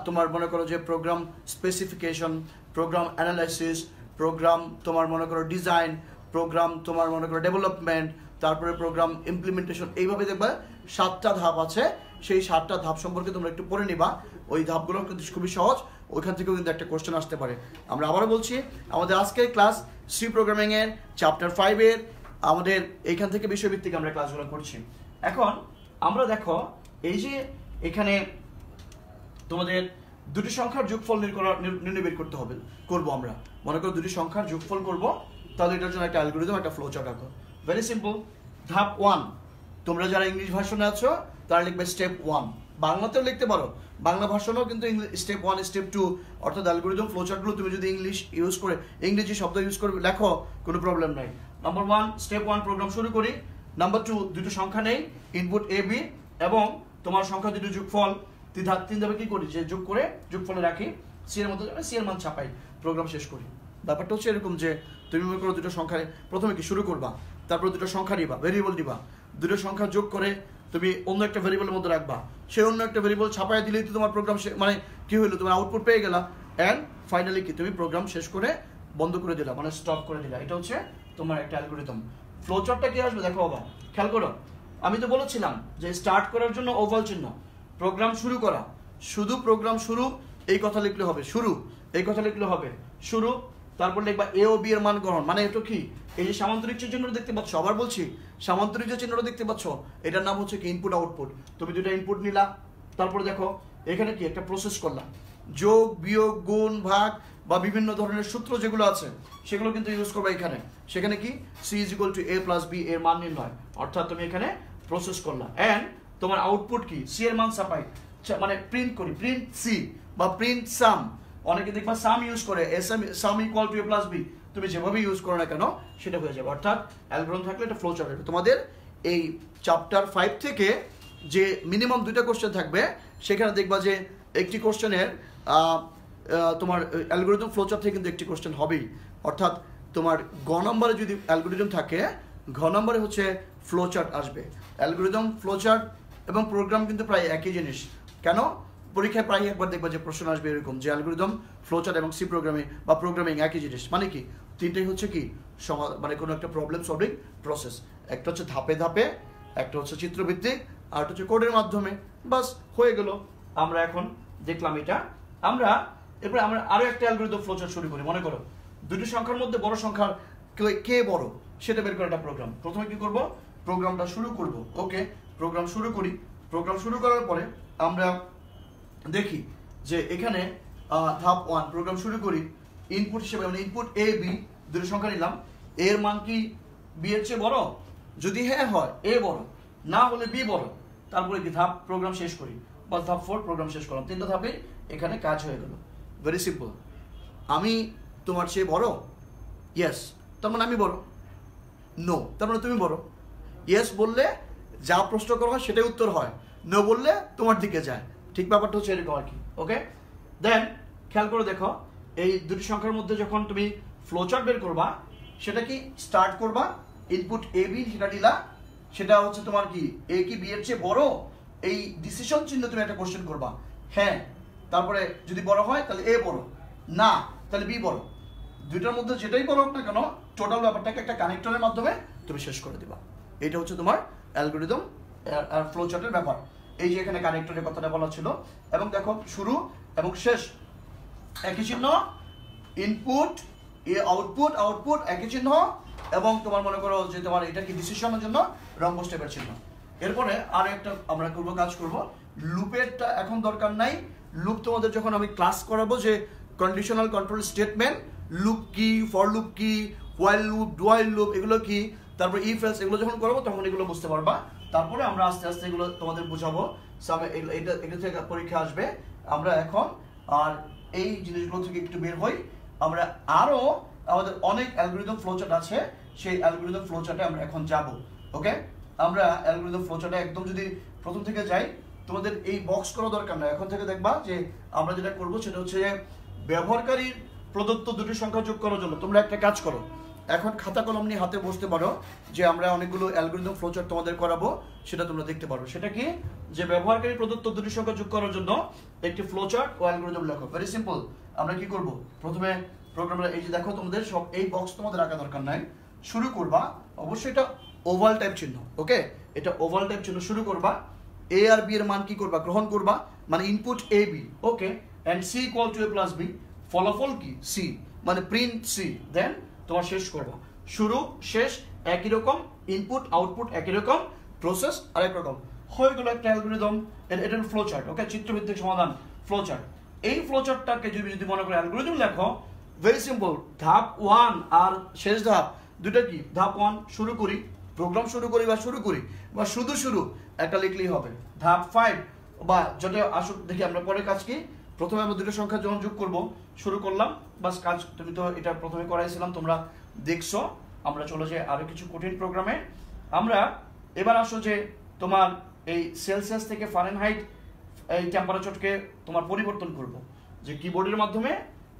Speaker 1: তোমার মনে করো যে program specification, program analysis, program তোমার মনে করো ডিজাইন, প্রোগ্রাম তোমার মনে করো ডেভেলপমেন্ট, তারপরে প্রোগ্রাম ইমপ্লিমেন্টেশন, এইভাবে দেখবা 7টা ধাপ আছে। সেই 7টা ধাপ সম্পর্কে তোমরা একটু পড়ে নিবা। ওই ধাপগুলো কিন্তু খুবই সহজ, ওইখান থেকেও কিন্তু একটা কোশ্চেন আসতে পারে। আমরা আবারও বলছি, আমাদের আজকের ক্লাস সি প্রোগ্রামিংয়ের চ্যাপ্টার 5-এর আমাদের এইখান থেকে বিষয়ভিত্তিক আমরা ক্লাসগুলো করছি। এখন আমরা দেখো এই যে এখানে তোমাদের দুটি সংখ্যার যোগফল নির্ণয় বের করতে হবে, করবো আমরা। মনে করো দুটি সংখ্যার যোগফল করব, তাহলে এটার জন্য একটা অ্যালগরিদম, একটা ফ্লো চার্ট আঁকো। Very simple. ধাপ 1, তোমরা যারা ইংলিশ ভার্সনে আছো তারা লিখবে স্টেপ 1। বাংলাতেও লিখতে পারো, বাংলা ভার্সনেও কিন্তু স্টেপ 1, স্টেপ 2 অর্থাৎ অ্যালগরিদম ফ্লো চার্টগুলো তুমি যদি ইংলিশ ইউজ করে, ইংরেজি শব্দ ইউজ করে লেখো, কোনো প্রবলেম নাই। নাম্বার 1, স্টেপ 1 প্রোগ্রাম শুরু করি। নাম্বার 2, দুটো সংখ্যা নেই, ইনপুট এ বি, এবং তোমার সংখ্যা দুটো যোগফল তিন ধাপে কি করি, যে যোগ করে যোগফলে রাখি, সি এর মধ্যে সি এর মান ছাপাই, প্রোগ্রাম শেষ করি। ব্যাপারটা হচ্ছে এরকম যে তুমি মনে করো দুটো সংখ্যায় প্রথমে কি শুরু করবা, তারপর দুটো সংখ্যা নিবা, ভেরিয়েবল নিবা, দুটো সংখ্যা যোগ করে তুমি অন্য একটা ভেরিয়েবলের মধ্যে রাখবা, সেই অন্য একটা ভেরিয়েবল ছাপাই দিলেই তো তোমার প্রোগ্রাম মানে কি হইলো, তোমার আউটপুট পেয়ে গেলা, অ্যান্ড ফাইনালি কি তুমি প্রোগ্রাম শেষ করে বন্ধ করে দিলা, মানে স্টপ করে দিলা। এটা হচ্ছে তোমার একটা অ্যালগরিদম। ফ্লো চার্টটা কি আসবে দেখো বাবা, খেয়াল করো। আমি তো বলেছিলাম যে স্টার্ট করার জন্য ওভাল চিহ্ন, প্রোগ্রাম শুরু করা, শুধু প্রোগ্রাম শুরু এই কথা লিখলে হবে, শুরু এই কথা লিখলে হবে, শুরু, তারপর লিখবা এ ও বি এর মান গ্রহণ। মানে এটা কি, এই যে সামান্তরিক যে চিহ্নটা দেখতে পাচ্ছ, আবার বলছি সামান্তরিক যে চিহ্নটা দেখতে পাচ্ছ, এটার নাম হচ্ছে কি ইনপুট আউটপুট। তুমি দুটো ইনপুট নিলা, তারপরে দেখো এখানে কি একটা প্রসেস করলাম, যোগ বিয়োগ গুণ ভাগ বা বিভিন্ন ধরনের সূত্র যেগুলো আছে সেগুলো কিন্তু ইউজ করবে এখানে। সেখানে কি C is equal to A plus B এর মান নির্ণয়, অর্থাৎ তুমি এখানে প্রসেস করলা, অ্যান্ড তোমার আউটপুট কি সি এর মান ছাপাই, মানে প্রিন্ট করি, প্রিন্ট সি বা প্রিন্ট সাম। অনেকে দেখবা সাম ইউজ করে, sum equal to A plus B, তুমি যেভাবে ইউজ করো না কেন সেটা হয়ে যাবে। অর্থাৎ অ্যালগরিদম থাকলে এটা ফ্লো চার্ট হবে। তোমাদের এই চ্যাপ্টার 5 থেকে যে মিনিমাম 2টা কোশ্চেন থাকবে, সেখানে দেখবা যে একটি কোশ্চেনের তোমার অ্যালগরিদম ফ্লো চার্ট থেকে কিন্তু একটি কোশ্চেন হবেই। অর্থাৎ তোমার গ নম্বরে যদি অ্যালগরিদম থাকে, ঘ নম্বরে হচ্ছে ফ্লো চার্ট আসবে। অ্যালগরিদম, ফ্লো চার্ট এবং প্রোগ্রাম কিন্তু প্রায় একই জিনিস। কেন, পরীক্ষায় প্রায় একবার দেখবা যে প্রশ্ন আসবে এরকম যে অ্যালগরিদম, ফ্লো চার্ট এবং সি প্রোগ্রামিং বা প্রোগ্রামিং একই জিনিস। মানে কি, তিনটেই হচ্ছে কি মানে কোনো একটা প্রবলেম সলভিং প্রসেস। একটা হচ্ছে ধাপে ধাপে, একটা হচ্ছে চিত্রভিত্তিক, আর একটা হচ্ছে কোডের মাধ্যমে। বাস হয়ে গেল। আমরা এখন দেখলাম এটা। এরপরে আমরা আরো একটা অ্যালগরিদম ফ্লো চার্ট শুরু করি। মনে করো দুটি সংখ্যার মধ্যে বড় সংখ্যার কে বড় সেটা বের করে একটা প্রোগ্রাম। প্রথমে কি করব, প্রোগ্রামটা শুরু করব। ওকে, প্রোগ্রাম শুরু করি। প্রোগ্রাম শুরু করার পরে আমরা দেখি যে এখানে ধাপ 1 প্রোগ্রাম শুরু করি। ইনপুট হিসেবে মানে ইনপুট এ বি, দুটো সংখ্যা নিলাম। এর মান কি বি এর চেয়ে বড়? যদি হ্যাঁ হয় এ বড়, না হলে বি বড়। তারপরে কি ধাপ প্রোগ্রাম শেষ করি, বা ধাপ 4 প্রোগ্রাম শেষ করলাম। 3টা ধাপে এখানে কাজ হয়ে গেল। Very simple. আমি তোমার চেয়ে বড়, ইয়েস, তার মানে আমি বড়। নো, তার মানে তুমি বড়। ইয়েস বললে যা প্রশ্ন করা হয় সেটাই উত্তর হয়, নো বললে তোমার দিকে যায়। ঠিক ব্যাপারটা হচ্ছে এরকম আর কি। ওকে, দেন খেয়াল করে দেখো, এই দুটি সংখ্যার মধ্যে যখন তুমি ফ্লো চার্ট বের করবা, সেটা কি স্টার্ট করবা, ইনপুট এ বি সেটা দিলা, সেটা হচ্ছে তোমার কি এ কি বি এর চেয়ে বড়, এই ডিসিশন চিহ্ন তুমি একটা কোশ্চেন করবা। হ্যাঁ, তারপরে যদি বড় হয় তাহলে এ বড়, না তাহলে বি বড়। দুইটার মধ্যে যেটাই বড় হোক না কেন, টোটাল ব্যাপারটাকে একটা কানেক্টরের মাধ্যমে তুমি শেষ করে দিবা। এটা হচ্ছে তোমার অ্যালগরিদম আর ফ্লো চার্টের ব্যাপার। এই যে এখানে কানেক্টরের কথাটা বলা ছিল। এবং দেখো শুরু এবং শেষ একই চিহ্ন, ইনপুট আউটপুট, আউটপুট একই চিহ্ন, এবং তোমার মনে করো যে তোমার এটা কি ডিসিশনের জন্য রম্বস টাইপের চিহ্ন। এরপরে আর একটা আমরা কাজ করব, লুপেরটা এখন দরকার নাই। লুপ তোমাদের যখন আমি ক্লাস করাবো যে কন্ডিশনাল কন্ট্রোল স্টেটমেন্ট, লুপ কি, ফর লুপ কি, হোয়াইল লুপ, ডুয়াইল লুপ, এগুলো কি, তারপর ইফ এলস, এগুলো যখন করবো তখন এগুলো বুঝতে পারবা। তারপরে আমরা আস্তে আস্তে এগুলো তোমাদের বুঝাবো। এটা থেকে পরীক্ষা আসবে। আমরা এখন আর এই জিনিসগুলো থেকে একটু বের হই। আমরা আরো আমাদের অনেক অ্যালগরিদম ফ্লোচার্ট আছে, সেই অ্যালগরিদম ফ্লোচার্টে আমরা এখন যাব। ওকে, আমরা অ্যালগরিদম ফ্লোচার্টে একদম যদি প্রথম থেকে যাই, তোমাদের এই বক্স করা দরকার না। এখন থেকে দেখবা যে আমরা যেটা করব সেটা হচ্ছে যে ব্যবহারকারীর প্রদত্ত দুটি সংখ্যা যোগ করার জন্য তোমরা একটা কাজ করো। এখন খাতা কলম নিয়ে হাতে বসতে পারো, যে আমরা অনেকগুলো অ্যালগরিদম ফ্লোচার্ট তোমাদের করাবো, সেটা তোমরা দেখতে পারো। সেটা কি, যে ব্যবহারকারী প্রদত্ত দুটি সংখ্যা যোগ করার জন্য একটি ফ্লোচার্ট ও অ্যালগরিদম লেখো। Very simple. আমরা কি করব, প্রথমে প্রোগ্রামটা এই যে দেখো, তোমাদের সব এই বক্স তোমাদের রাখা দরকার নাই। শুরু করবা, অবশ্যই এটা ওভাল টাইপ চিহ্ন, ওকে? এটা ওভাল টাইপ চিহ্ন শুরু করবা, এ আর বি এর মান কি করবা, গ্রহণ করবা, মানে input A B, okay, and C equal to A plus B, ফলাফল কি সি, মানে প্রিন্ট সি, দেন তোমার শেষ করবা। শুরু শেষ একই রকম, ইনপুট আউটপুট একই রকম, প্রসেস আরেক রকম, হয়ে গেল একটা অ্যালগরিদম। এটা ফ্লো চার্ট, ওকে, চিত্রভিত্তিক সমাধান, ফ্লো চার্ট। এই ফ্লো চার্টটাকে যদি মনে করো অ্যালগরিদম লেখো, ভেরি সিম্পল, ধাপ 1 আর শেষ ধাপ দুটো কি, ধাপ 1 শুরু করি, প্রোগ্রাম শুরু করি বা শুধু একটা লিখলেই হবে। ধাপ 5 বা যেটা আসুক দেখি আমরা পরে কাজ কি, প্রথমে আমরা দুটো সংখ্যা যখন যোগ করব, শুরু করলাম, বাস কাজ, তুমি তো এটা প্রথমে করাইছিলাম, তোমরা দেখছো। আমরা চলে যাই আরো কিছু কঠিন প্রোগ্রামে। আমরা এবার আসো যে তোমার এই সেলসিয়াস থেকে ফারেনহাইট এই টেম্পারেচারকে তোমার পরিবর্তন করব, যে কিবোর্ডের মাধ্যমে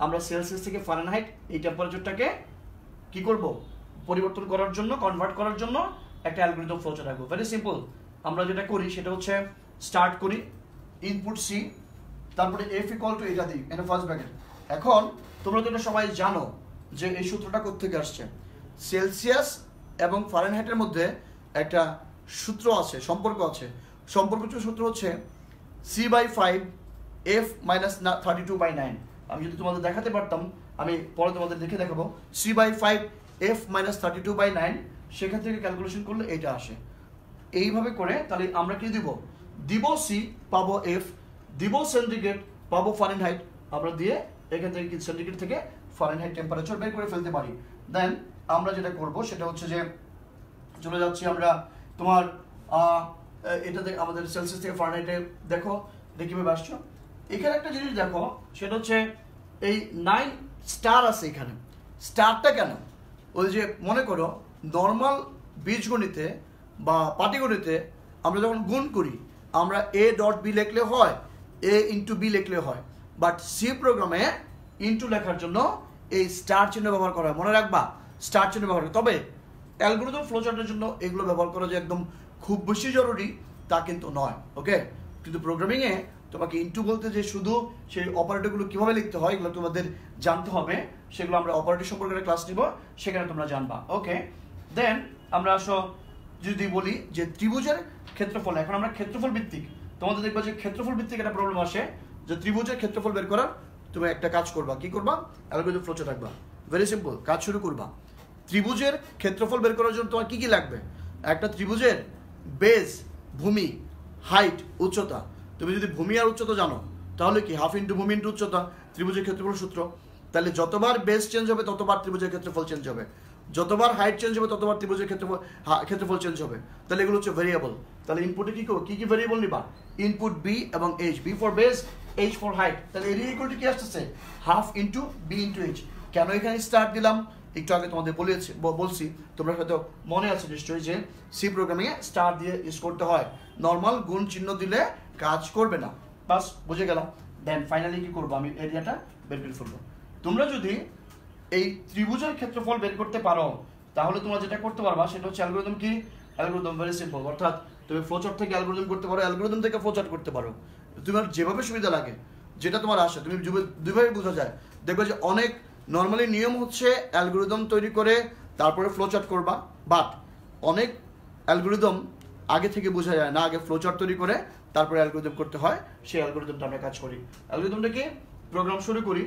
Speaker 1: আমরা সেলসিয়াস থেকে ফারেনহাইট এই টেম্পারেচারটাকে কি করব, পরিবর্তন করার জন্য, কনভার্ট করার জন্য একটা অ্যালগরিদম ফ্লোচার্ট রাখবো। ভেরি সিম্পল, আমরা যেটা করি সেটা হচ্ছে স্টার্ট করি, ইনপুট সি, তারপরে এফ ইকুয়াল টু এটা দিই, এটা ফার্স্ট ব্র্যাকেট। এখন তোমরা তো এটা সবাই জানো যে এই সূত্রটা কোত্থেকে আসছে, সেলসিয়াস এবং ফারেনহাইটের মধ্যে একটা সূত্র আছে, সম্পর্ক আছে। সূত্র হচ্ছে C/5 F - 32/9। আমি যদি তোমাদের দেখাতে পারতাম, আমি পরে তোমাদের দেখে দেখাবো। C/5 F - 32/9, সেখান থেকে ক্যালকুলেশন করলে এটা আসে। এইভাবে করে তাহলে আমরা কি দিব সি, পাবো এফ, দিব সেন্টিগ্রেড, পাবো ফারেনহাইট, আমরা দিয়ে এখান থেকে সেন্টিগ্রেড থেকে ফারেনহাইট টেম্পারেচার বের করে ফেলতে পারি। দেন আমরা যেটা করব সেটা হচ্ছে যে চলে যাচ্ছি আমরা তোমার এটাতে আমাদের সেলসিয়াস থেকে ফারেনহাইটে দেখো কিভাবে আসছো। এখানে একটা জিনিস দেখো, সেটা হচ্ছে এই 9 স্টার আছে এখানে। স্টারটা কেন? ওই যে মনে করো নর্মাল বীজগণিতে বা পাটিগণিতে আমরা যখন গুণ করি, আমরা এ ডট বি লিখলে হয়, এ ইন্টু বি লিখলে হয়, বাট সি প্রোগ্রামে ইন্টু লেখার জন্য এই স্টার চিহ্ন ব্যবহার করা হয়, মনে রাখবা, স্টার চিহ্ন ব্যবহার করে। তবে অ্যালগরিদম ফ্লোচার্টের জন্য এগুলো ব্যবহার করা যে একদম খুব বেশি জরুরি তা কিন্তু নয়, ওকে? কিন্তু প্রোগ্রামিংয়ে তোমাকে ইন্টু বলতে যে শুধু সেই অপারেটরগুলো কীভাবে লিখতে হয় এগুলো তোমাদের জানতে হবে, সেগুলো আমরা অপারেটর সম্পর্কে একটা ক্লাস নিব, সেখানে তোমরা জানবা, ওকে? দেন আমরা আসো যদি বলি যে ত্রিভুজের ক্ষেত্রফল, এখন আমরা ক্ষেত্রফল ভিত্তিক, তোমাদের দেখবা যে ক্ষেত্রফল ভিত্তিক একটা প্রবলেম আসে, যে ত্রিভুজের ক্ষেত্রফল বের করার তুমি একটা কাজ করবা, কি করবা, অ্যালগরিদম ফ্লোচার্ট রাখবা। ভেরি সিম্পল, কাজ শুরু করবা। ত্রিভুজের ক্ষেত্রফল বের করার জন্য তোমার কি লাগবে, একটা ত্রিভুজের বেজ, ভূমি, হাইট, উচ্চতা। তুমি যদি ভূমি আর উচ্চতা জানো তাহলে কি হাফ ইন্টু ভূমি ইন্টু উচ্চতা, ত্রিভুজের ক্ষেত্রফল সূত্র। তাহলে যতবার বেজ চেঞ্জ হবে ততবার ত্রিভুজের ক্ষেত্রফল চেঞ্জ হবে, যতবার হাইট চেঞ্জ হবে ততবার ত্রিভুজের ক্ষেত্রফল চেঞ্জ হবে। তাহলে এগুলো হচ্ছে ভেরিয়েবল। তাহলে ইনপুটে কি ভেরিয়েবল নিবা, ইনপুট বি এবং H, B for base, H for height. তাহলে এরিয়া ইকুয়াল টু কি আসতেছে, half into B into H. কেন এখানে স্টার্ট দিলাম একটু আগে তোমাদের বলছি, তোমরা হয়তো মনে আছে নিশ্চয়ই যে সি প্রোগ্রামিংয়ে স্টার দিয়ে ইউজ করতে হয়, নর্মাল গুণ চিহ্ন দিলে কাজ করবে না, বাস বুঝে গেলাম। দেন ফাইনালি কি করবো, আমি এরিয়াটা বের করে ফেলবো। তোমরা যদি এই ত্রিভুজের ক্ষেত্রফল বের করতে পারো তাহলে তোমরা যেটা করতে পারবা সেটা হচ্ছে অ্যালগরিদম কি, অ্যালগরিদম ভেরি সিম্পল, অর্থাৎ তুমি ফ্লোচার্ট থেকে অ্যালগরিদম করতে পারো, অ্যালগরিদম থেকে ফ্লোচার্ট করতে পারো, তোমার যেভাবে সুবিধা লাগে, যেটা তোমার আসে, তুমি দুইভাবে বোঝা যায়। দেখবে যে অনেক নর্মালি নিয়ম হচ্ছে অ্যালগরিদম তৈরি করে তারপরে ফ্লোচার্ট করবা, বাট অনেক অ্যালগরিদম আগে থেকে বোঝা যায় না, আগে ফ্লোচার্ট তৈরি করে তারপরে অ্যালগরিদম করতে হয়, সেই অ্যালগরিদমটা আমরা কাজ করি। অ্যালগরিদমটা কি, প্রোগ্রাম শুরু করি,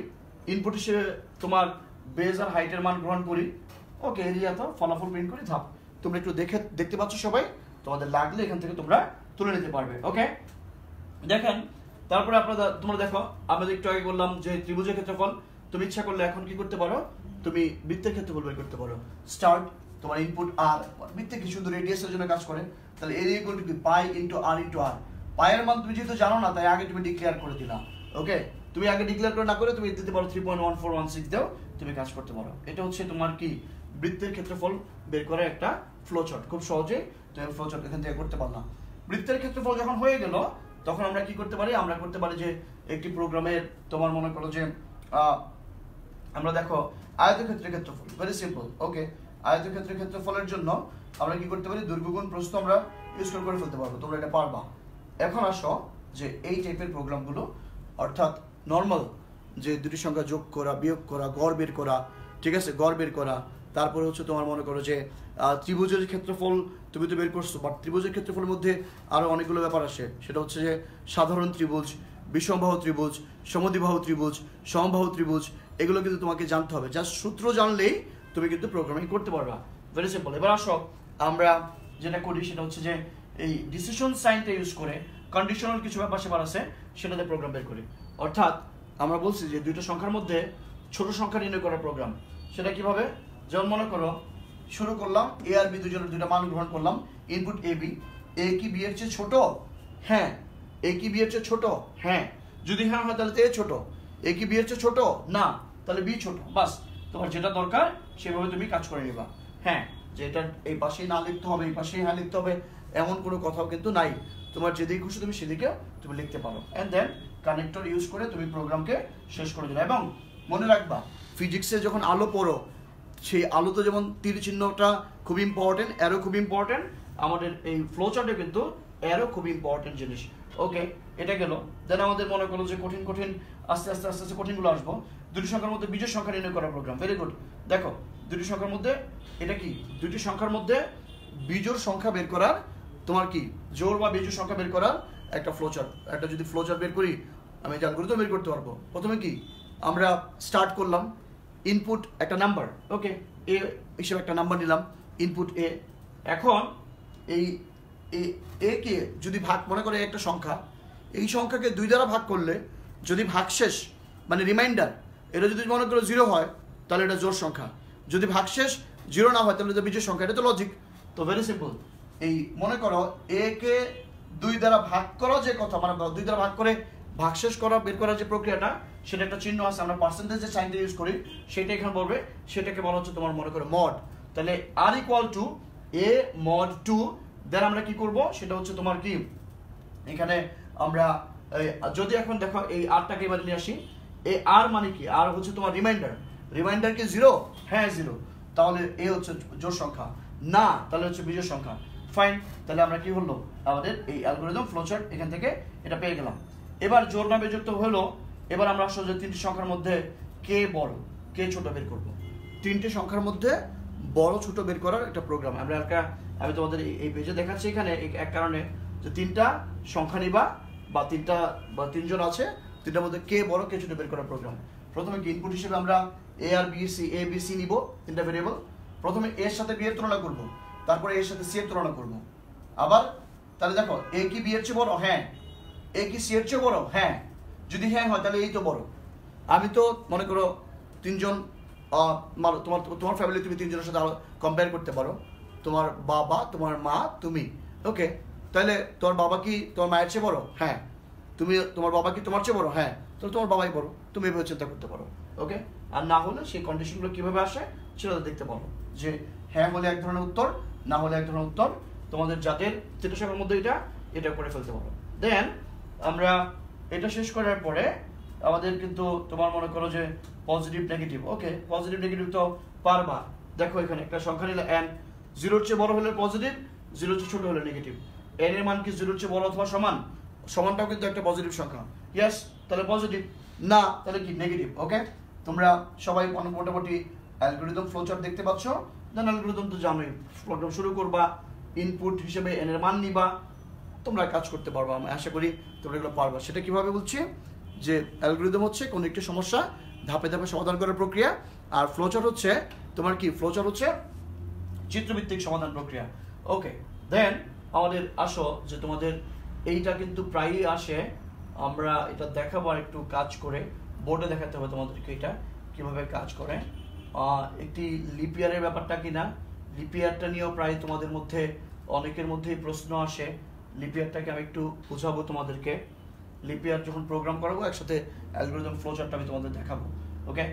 Speaker 1: ইনপুট হিসেবে তোমার বেজ আর হাইটের মান গ্রহণ করি, ওকে, এরিয়া তো ফলাফল প্রিন্ট করি, ধাপ। তোমরা একটু দেখতে পাচ্ছ সবাই, তোমাদের লাগলে এখান থেকে তোমরা তুলে নিতে পারবে, ওকে? দেখেন তারপরে তোমরা দেখো, আমরা একটু আগে বললাম যে ত্রিভুজের ক্ষেত্রফল, তুমি ইচ্ছা করলে এখন কি করতে পারো, তুমি বৃত্তের ক্ষেত্রফল বের করতে পারো। স্টার্ট, তোমার ইনপুট আর, বৃত্তে কি শুধু রেডিয়াসের জন্য কাজ করে, তাহলে এরিয়া ইকুয়াল টু কি, পাই ইন্টু আর ইন্টু আর। পায়ের মান তুমি যেহেতু জানো না তাই আগে তুমি ডিক্লেয়ার করে দিলা, ওকে? তুমি আগে ডিক্লেয়ার করে না করে তুমি দিতে পারো 3.1416 দাও, তুমি কাজ করতে পারো। এটা হচ্ছে তোমার কি, বৃত্তের ক্ষেত্রফল বের করার একটা ফ্লোচার্ট, খুব সহজে তুমি ফ্লোচার্ট এখান থেকে করতে পারলাম। বৃত্তের ক্ষেত্রফল যখন হয়ে গেল তখন আমরা কি করতে পারি, আমরা করতে পারি যে একটি প্রোগ্রামের তোমার মনে করো যে আমরা দেখো আয়তক্ষেত্রের ক্ষেত্রফল, ভেরি সিম্পল, ওকে? আয়তক্ষেত্রের ক্ষেত্রফলের জন্য আমরা কি করতে পারি, দৈর্ঘ্য গুণ প্রস্থ আমরা ইউজ করে ফেলতে পারবো, তোমরা এটা পারবা। এখন আসো যে এই টাইপের প্রোগ্রামগুলো, অর্থাৎ নর্মাল যে দুটি সংখ্যা যোগ করা, বিয়োগ করা, গড় বের করা, ঠিক আছে, গড় বের করা, তারপরে হচ্ছে তোমার মনে করো যে ত্রিভুজের ক্ষেত্রফল তুমি তো বের করছো, বাট ত্রিভুজের ক্ষেত্রফলের মধ্যে আরও অনেকগুলো ব্যাপার আসে। সেটা হচ্ছে যে সাধারণ ত্রিভুজ, বিষমবাহু ত্রিভুজ, সমদ্বিবাহু ত্রিভুজ, সমবাহু ত্রিভুজ, এগুলো কিন্তু তোমাকে জানতে হবে। জাস্ট সূত্র জানলেই তুমি কিন্তু প্রোগ্রামিং করতে পারবা। Very simple. এবার আসো আমরা যেটা করি সেটা হচ্ছে যে এই ডিসিশন সাইনটা ইউজ করে কন্ডিশনাল কিছু ব্যাপার সেবার আছে, সেটাতে প্রোগ্রাম বের করি। অর্থাৎ আমরা বলছি যে দুইটা সংখ্যার মধ্যে ছোট সংখ্যা নির্ণয় করার প্রোগ্রাম। সেটা কিভাবে? যেমন মনে করো শুরু করলাম এ আর বি দুজনের দুইটা মান গ্রহণ করলাম, ইনপুট এ বি। এ কি বি এর চেয়ে ছোট? হ্যাঁ। এ কি বি এর চেয়ে ছোট? হ্যাঁ। যদি হ্যাঁ হয় তাহলে এ ছোট। এ কি বি এর চেয়ে ছোট? না, তাহলে বি ছোট। বাস, তোমার যেটা দরকার সেভাবে তুমি কাজ করে নিবা। হ্যাঁ, যে এটা এই পাশেই না লিখতে হবে, এই পাশেই হ্যাঁ লিখতে হবে, এমন কোনো কথাও কিন্তু নাই। তোমার যেদিকে খুশি তুমি সেদিকে তুমি লিখতে পারো। অ্যান্ড দেন কানেক্টর ইউজ করে তুমি প্রোগ্রামকে শেষ করে দিলে। এবং মনে রাখবা ফিজিক্সে যখন আলো পড়ো, সেই আলোতে যেমন তীর চিহ্নটা খুব ইম্পর্টেন্ট, অ্যারো খুব ইম্পর্টেন্ট, আমাদের এই ফ্লো চার্টে কিন্তু অ্যারো খুব ইম্পর্টেন্ট জিনিস। ওকে, এটা গেল। দেন আমাদের মনে করো যে কঠিন কঠিন আস্তে আস্তে আস্তে আস্তে কঠিনগুলো আসবো। দুটি সংখ্যার মধ্যে বিজোড় সংখ্যা নির্ণয় করার প্রোগ্রাম। Very good. দেখো দুটি সংখ্যার মধ্যে এটা কি, দুটি সংখ্যার মধ্যে বিজোড় সংখ্যা বের করার তোমার কি জোড় বা বিজোড় সংখ্যা বের করার একটা ফ্লোচার্ট। একটা যদি ফ্লোচার্ট বের করি আমি অ্যালগরিদম বের করতে পারবো। প্রথমে কি আমরা স্টার্ট করলাম, ইনপুট একটা নাম্বার, ওকে, এ হিসেবে একটা নাম্বার নিলাম, ইনপুট এ। এখন এই এ কে যদি ভাগ, মনে করে একটা সংখ্যা, এই সংখ্যাকে 2 দ্বারা ভাগ করলে যদি ভাগশেষ মানে রিমাইন্ডার এটা যদি মনে করো 0 হয় তাহলে এটা জোড় সংখ্যা, যদি ভাগশেষ 0 না হয় তাহলে এটা বিজোড় সংখ্যা। এটা তো লজিক। তো ভেরি সিম্পল। এই মনে করো এ কে 2 দ্বারা ভাগ করা যে কথা, মানে 2 দ্বারা ভাগ করে ভাগশেষ করা বের করার যে প্রক্রিয়াটা, সেটা একটা চিহ্ন আছে, আমরা পার্সেন্টেজের সাইনটা ইউজ করি, সেটা এখানে বলবে, সেটাকে বলা হচ্ছে তোমার মনে করো মড। তাহলে আর ইকুয়াল টু এ মড 2। দেন আমরা কি করব সেটা হচ্ছে তোমার কি এখানে আমরা যদি এখন দেখো এই আরটাকে এবার নিয়ে আসি, এই আর মানে কি, আর হচ্ছে তোমার রিমাইন্ডার। রিমাইন্ডার কি 0? হ্যাঁ 0। তাহলে এ হচ্ছে জোড় সংখ্যা, না তাহলে হচ্ছে বিজোড় সংখ্যা। ফাইন। তাহলে আমরা কি হলো, আমাদের এই অ্যালগরিদম ফ্লোচার্ট এখান থেকে এটা পেয়ে গেলাম। এবার জোড় না বিজোড় তো হলো, এবার আমরা আসলে যে তিনটি সংখ্যার মধ্যে কে বড় কে ছোট বের করব। তিনটি সংখ্যার মধ্যে বড় ছোট বের করার একটা প্রোগ্রাম। আমি তোমাদের এই পেজে দেখাচ্ছি এখানে এক কারণে যে তিনটা সংখ্যা নিবা বা তিনজন আছে, তিনটার মধ্যে কে বড় কে ছোট বের করার প্রোগ্রাম। প্রথমে কি ইনপুট হিসেবে আমরা এ আর B C, A B C নিব, তিনটা ভেরিয়েবল। প্রথমে এর সাথে বি এর তুলনা করব, তারপরে এর সাথে সি এর তুলনা করব। আবার তাহলে দেখো এ কি বি এর চেয়ে বড়? হ্যাঁ। এ কি সি এর চেয়ে বড়? হ্যাঁ। যদি হ্যাঁ হয় তাহলে এই তো বড়। আমি তো মনে করো তিনজন, তোমার ফ্যামিলি তুমি তিনজনের সাথে কম্পেয়ার করতে পারো, তোমার বাবা, তোমার মা, তুমি। ওকে, তাহলে তোমার বাবা কি তোমার মায়ের চেয়ে বড়? হ্যাঁ। তোমার বাবা কি তোমার চেয়ে বড়? হ্যাঁ। তাহলে তোমার বাবাই বড়, তুমি এভাবে চিন্তা করতে পারো। ওকে, আর না হলে সেই কন্ডিশনগুলো কিভাবে আসে সেটা দেখতে পারো, যে হ্যাঁ হলে এক ধরনের উত্তর, না হলে এক ধরনের উত্তর। তোমাদের যাদের তিনটা সংখ্যার মধ্যে এটা করে ফেলতে পারো। দেন আমরা এটা শেষ করার পরে আমাদের কিন্তু তোমার মনে করো যে পজিটিভ নেগেটিভ। ওকে, পজিটিভ নেগেটিভ তো পারবা। দেখো এখানে একটা সংখ্যা নিলে n, 0-র চেয়ে বড় হলে পজিটিভ, 0-র চেয়ে ছোট হলে নেগেটিভ। n এর মান কি 0-র চেয়ে বড় অথবা সমান? সমানটাও কিন্তু একটা পজিটিভ সংখ্যা। ইয়েস, তাহলে পজিটিভ, না তাহলে কি নেগেটিভ। ওকে, তোমরা সবাই মোটামুটি অ্যালগরিদম ফ্লোচার্ট দেখতে পাচ্ছ। দেন অ্যালগরিদম তো জানোই, প্রোগ্রাম শুরু করবা, ইনপুট হিসেবে n এর মান নিবা, তোমরা কাজ করতে পারবা। আমি আশা করি তোমরা এগুলো পারবা। সেটা কিভাবে বলছি, যে অ্যালগরিদম হচ্ছে কোনো একটি সমস্যা ধাপে ধাপে সমাধান করার প্রক্রিয়া, আর ফ্লোচার্ট হচ্ছে তোমার কি, ফ্লোচার্ট হচ্ছে চিত্রভিত্তিক সমাধান প্রক্রিয়া। ওকে, দেন আমাদের আসো যে তোমাদের এইটা কিন্তু প্রায়ই আসে, আমরা এটা দেখাবো আর একটু কাজ করে, বোর্ডে দেখাতে হবে তোমাদেরকে এটা কিভাবে কাজ করে। একটি লিপিয়ারের ব্যাপারটা কিনা, লিপিয়ারটা নিয়েও প্রায় তোমাদের মধ্যে অনেকের মধ্যেই প্রশ্ন আসে। লিপিয়ারটাকে আমি একটু বোঝাবো তোমাদেরকে। লিপিয়ার যখন প্রোগ্রাম করাবো একসাথে অ্যালগরিদম ফ্লোচার্টটা আমি তোমাদের দেখাবো। ওকে,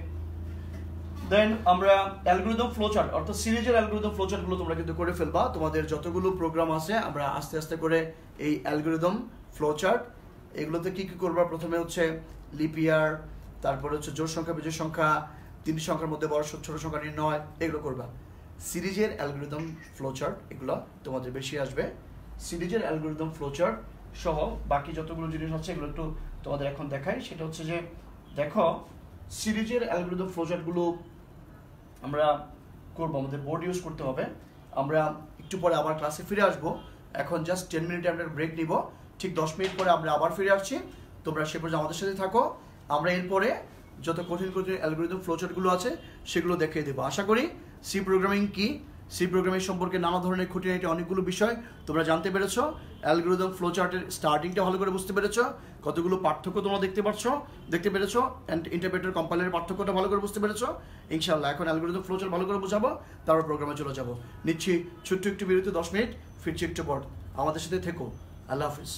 Speaker 1: দেন আমরা অ্যালগরিদম ফ্লোচার্ট অর্থাৎ সিরিজের অ্যালগরিদম ফ্লোচার্টগুলো তোমরা কিন্তু করে ফেলবা। তোমাদের যতগুলো প্রোগ্রাম আছে আমরা আস্তে আস্তে করে এই অ্যালগরিদম ফ্লোচার্ট এগুলোতে কি কি করবা। প্রথমে হচ্ছে লিপিয়ার, তারপরে হচ্ছে জোড় সংখ্যা বিজোড় সংখ্যা, তিনটি সংখ্যার মধ্যে বড় ছোট সংখ্যা নির্ণয়, এগুলো করবা। সিরিজের অ্যালগরিদম ফ্লোচার্ট এগুলো তোমাদের বেশি আসবে। সিরিজের অ্যালগরিদম ফ্লোচার্ট সহ বাকি যতগুলো জিনিস আছে এগুলো একটু তোমাদের এখন দেখাই। সেটা হচ্ছে যে দেখো সিরিজের অ্যালগরিদম ফ্লোচার্টগুলো আমরা করবো, আমাদের বোর্ড ইউজ করতে হবে। আমরা একটু পরে আবার ক্লাসে ফিরে আসবো। এখন জাস্ট 10 মিনিটে আমরা ব্রেক নিব, ঠিক 10 মিনিট পরে আমরা আবার ফিরে আসছি। তোমরা সে পর্যন্ত আমাদের সাথে থাকো। আমরা এরপরে যত কঠিন কঠিন অ্যালগরিদম ফ্লোচার্টগুলো আছে সেগুলো দেখিয়ে দেবো। আশা করি সি প্রোগ্রামিং কি, সি প্রোগ্রামিং সম্পর্কে নানা ধরনের খুঁটিনাটি অনেকগুলো বিষয় তোমরা জানতে পেরেছো। অ্যালগরিদম ফ্লোচার্টের স্টার্টিংটা ভালো করে বুঝতে পেরেছো, কতগুলো পার্থক্য তোমরা দেখতে পেরেছো, অ্যান্ড ইন্টারপ্রেটার কম্পাইলারের পার্থক্যটা ভালো করে বুঝতে পেরেছো। ইনশাআল্লাহ এখন অ্যালগরিদম ফ্লোচার্ট ভালো করে বুঝাবো, তারপর প্রোগ্রামে চলে যাবো। নিচ্ছি ছোট্ট একটু বিরতি, 10 মিনিট, ফিরছি একটু পর। আমাদের সাথে থেকো। আল্লাহ হাফিজ।